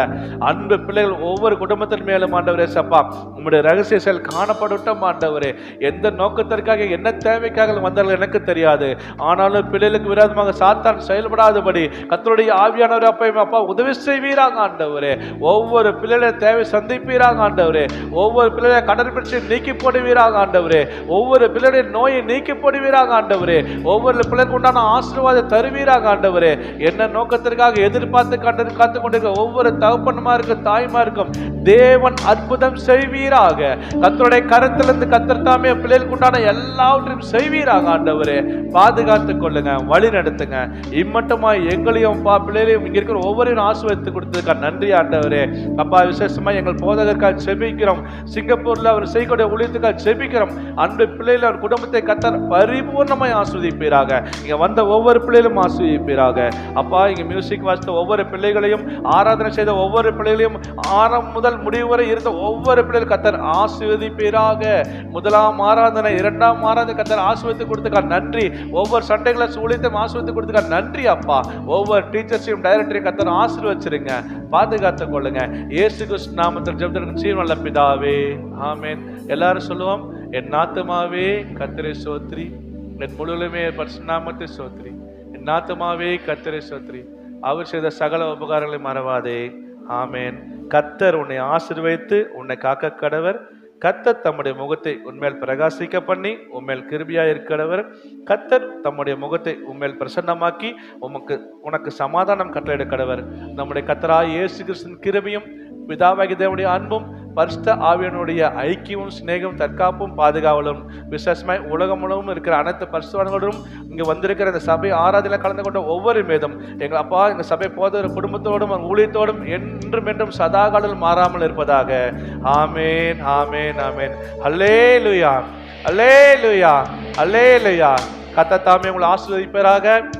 அன்பு பிள்ளைகள் ஒவ்வொரு குடும்பத்தின் மேலும் ஆண்டவரே ஏசப்பா உங்களுடைய ரகசிய செயல் காணப்படட்டும் ஆண்டவரே. எந்த நோக்கத்திற்காக, என்ன தேவைக்காக வந்தார்கள் எனக்கு தெரியாது. ஆனாலும் பிள்ளைகளுக்கு விரோதமாக சாத்தான் செயல்படாதபடி கர்த்தருடைய ஆவியானவர் அப்பா உதவி செய்வீராக ஆண்டவரே. ஒவ்வொரு பிள்ளைகளை தேவை சந்திப்பீராக ஆண்டவரே. ஒவ்வொரு பிள்ளைகளை கடன் பிரச்சனை நீக்கி போடுவீராக ஆண்டவரே. ஒவ்வொரு பிள்ளைடைய நோயை நீக்கி போடுவீராக ஆண்டவரே. ஒவ்வொரு பிள்ளைக்கு உண்டான ஆசீர்வாதம் தருவீராக ஆண்டவரே. என்ன நோக்கத்திற்காக எதிர்பார்த்து காத்து கொண்டிருக்க ஒவ்வொரு தகப்பன்மாருக்கும் தாய்மாருக்கும் தேவன் அற்புதம் செய்வீராக. கர்த்தருடைய கரத்திலிருந்து கர்த்தர் தாமே பிள்ளைகளுக்கு உண்டான எல்லாவற்றையும் செய்வீராக ஆண்டவரே. பாதுகாத்துக் கொள்ளுங்க, வழி நடத்துங்க. இம்மட்டுமா எங்களையும் பிள்ளைகளையும் இங்க இருக்கிற ஒவ்வொருவரும் ஆசீர்வதித்து கொடுத்ததுக்கா நன்றி ஆண்டவரே. அப்பா விசேஷமா எங்கள் போதகருக்காக செபிக்கிறோம். சிங்கப்பூர்ல அவர் செய்யக்கூடிய ஊழியத்துக்காக செபிக்கிறோம். அன்பு பிள்ளைகள் அவர் குடும்பத்தை கர்த்தர் பரிபூர்ணமாய் ஆசீர்வதிப்பீராக. இங்க வந்த ஒவ்வொரு பிள்ளைகளும் ஆசீர்வதிப்பீராக. அப்பா இங்க மியூசிக் வாசித்த ஒவ்வொரு பிள்ளைகளையும், ஆராதனை செய்த ஒவ்வொரு பிள்ளைகளையும், ஆரம்பம் முதல் முடிவு வரை இருந்த ஒவ்வொரு பிள்ளைகள் கர்த்தர் ஆசீர்வதிப்பீராக. முதலாம் ஆராதனை, இரண்டாம் ஆராதனை கர்த்தர் ஆசீர்வதித்து கொடுத்துக்கா நன்றி. ஒவ்வொரு சண்டைகளை ஊழியத்தையும் ஆசீர்வதித்து கொடுத்துக்கா நன்றி அப்பா. ஒவ்வொரு டீச்சர்ஸையும் டைரக்டரையும் கர்த்தர் ஆசீர்வதிச்சிருங்க, பாதுகாத்துக் கொள்ளுங்க. இயேசு கிறிஸ்து நாமத்தில் ஜெபத்திற்கு ஜீவனுள்ள பிதாவே, ஆமென். எல்லாரும் சொல்லுவோம், என் ஆத்துமாவே கர்த்தரை ஸ்தோத்திரி, என் முழுவதுமே பரிசுத்த நாமத்தை ஸ்தோத்திரி. என் ஆத்துமாவே கர்த்தரை ஸ்தோத்திரி, அவர் செய்த சகல உபகாரங்களை மறவாதே. ஆமென். கர்த்தர் உன்னை ஆசீர்வதித்து உன்னை காக்க கடவர். கர்த்தர் தம்முடைய முகத்தை உன்மேல் பிரகாசிக்க பண்ணி உன்மேல் கிருபையாய் இருக்கிறவர். கர்த்தர் தம்முடைய முகத்தை உன்மேல் பிரசன்னமாக்கி உனக்கு சமாதானம் கட்டளையிட கடவர். நம்முடைய கர்த்தராகிய இயேசு கிறிஸ்துவின் கிருபையும் பிதாவாகிய தேவனுடைய அன்பும் பரிசுத்த ஆவியானுடைய ஐக்கியமும் சிநேகமும் தற்காப்பும் பாதுகாவலும் விசேஷமாய் உலகம் முழுவதும் இருக்கிற அனைத்து பரிசுத்தவான்களோடும் இங்க வந்திருக்கிற இந்த சபை ஆராதனையில் கலந்து கொண்ட ஒவ்வொரு மீதும் எங்கள் அப்பா எங்க சபை போதவர் குடும்பத்தோடும் ஊழியத்தோடும் என்றும் என்றும் சதாகாலம் மாறாமல் இருப்பதாக. ஆமேன் ஆமேன் ஆமேன். அல்லேலூயா அல்லேலூயா அல்லேலூயா. கர்த்தர் தாமே உங்களை ஆசீர்வதிப்பாராக.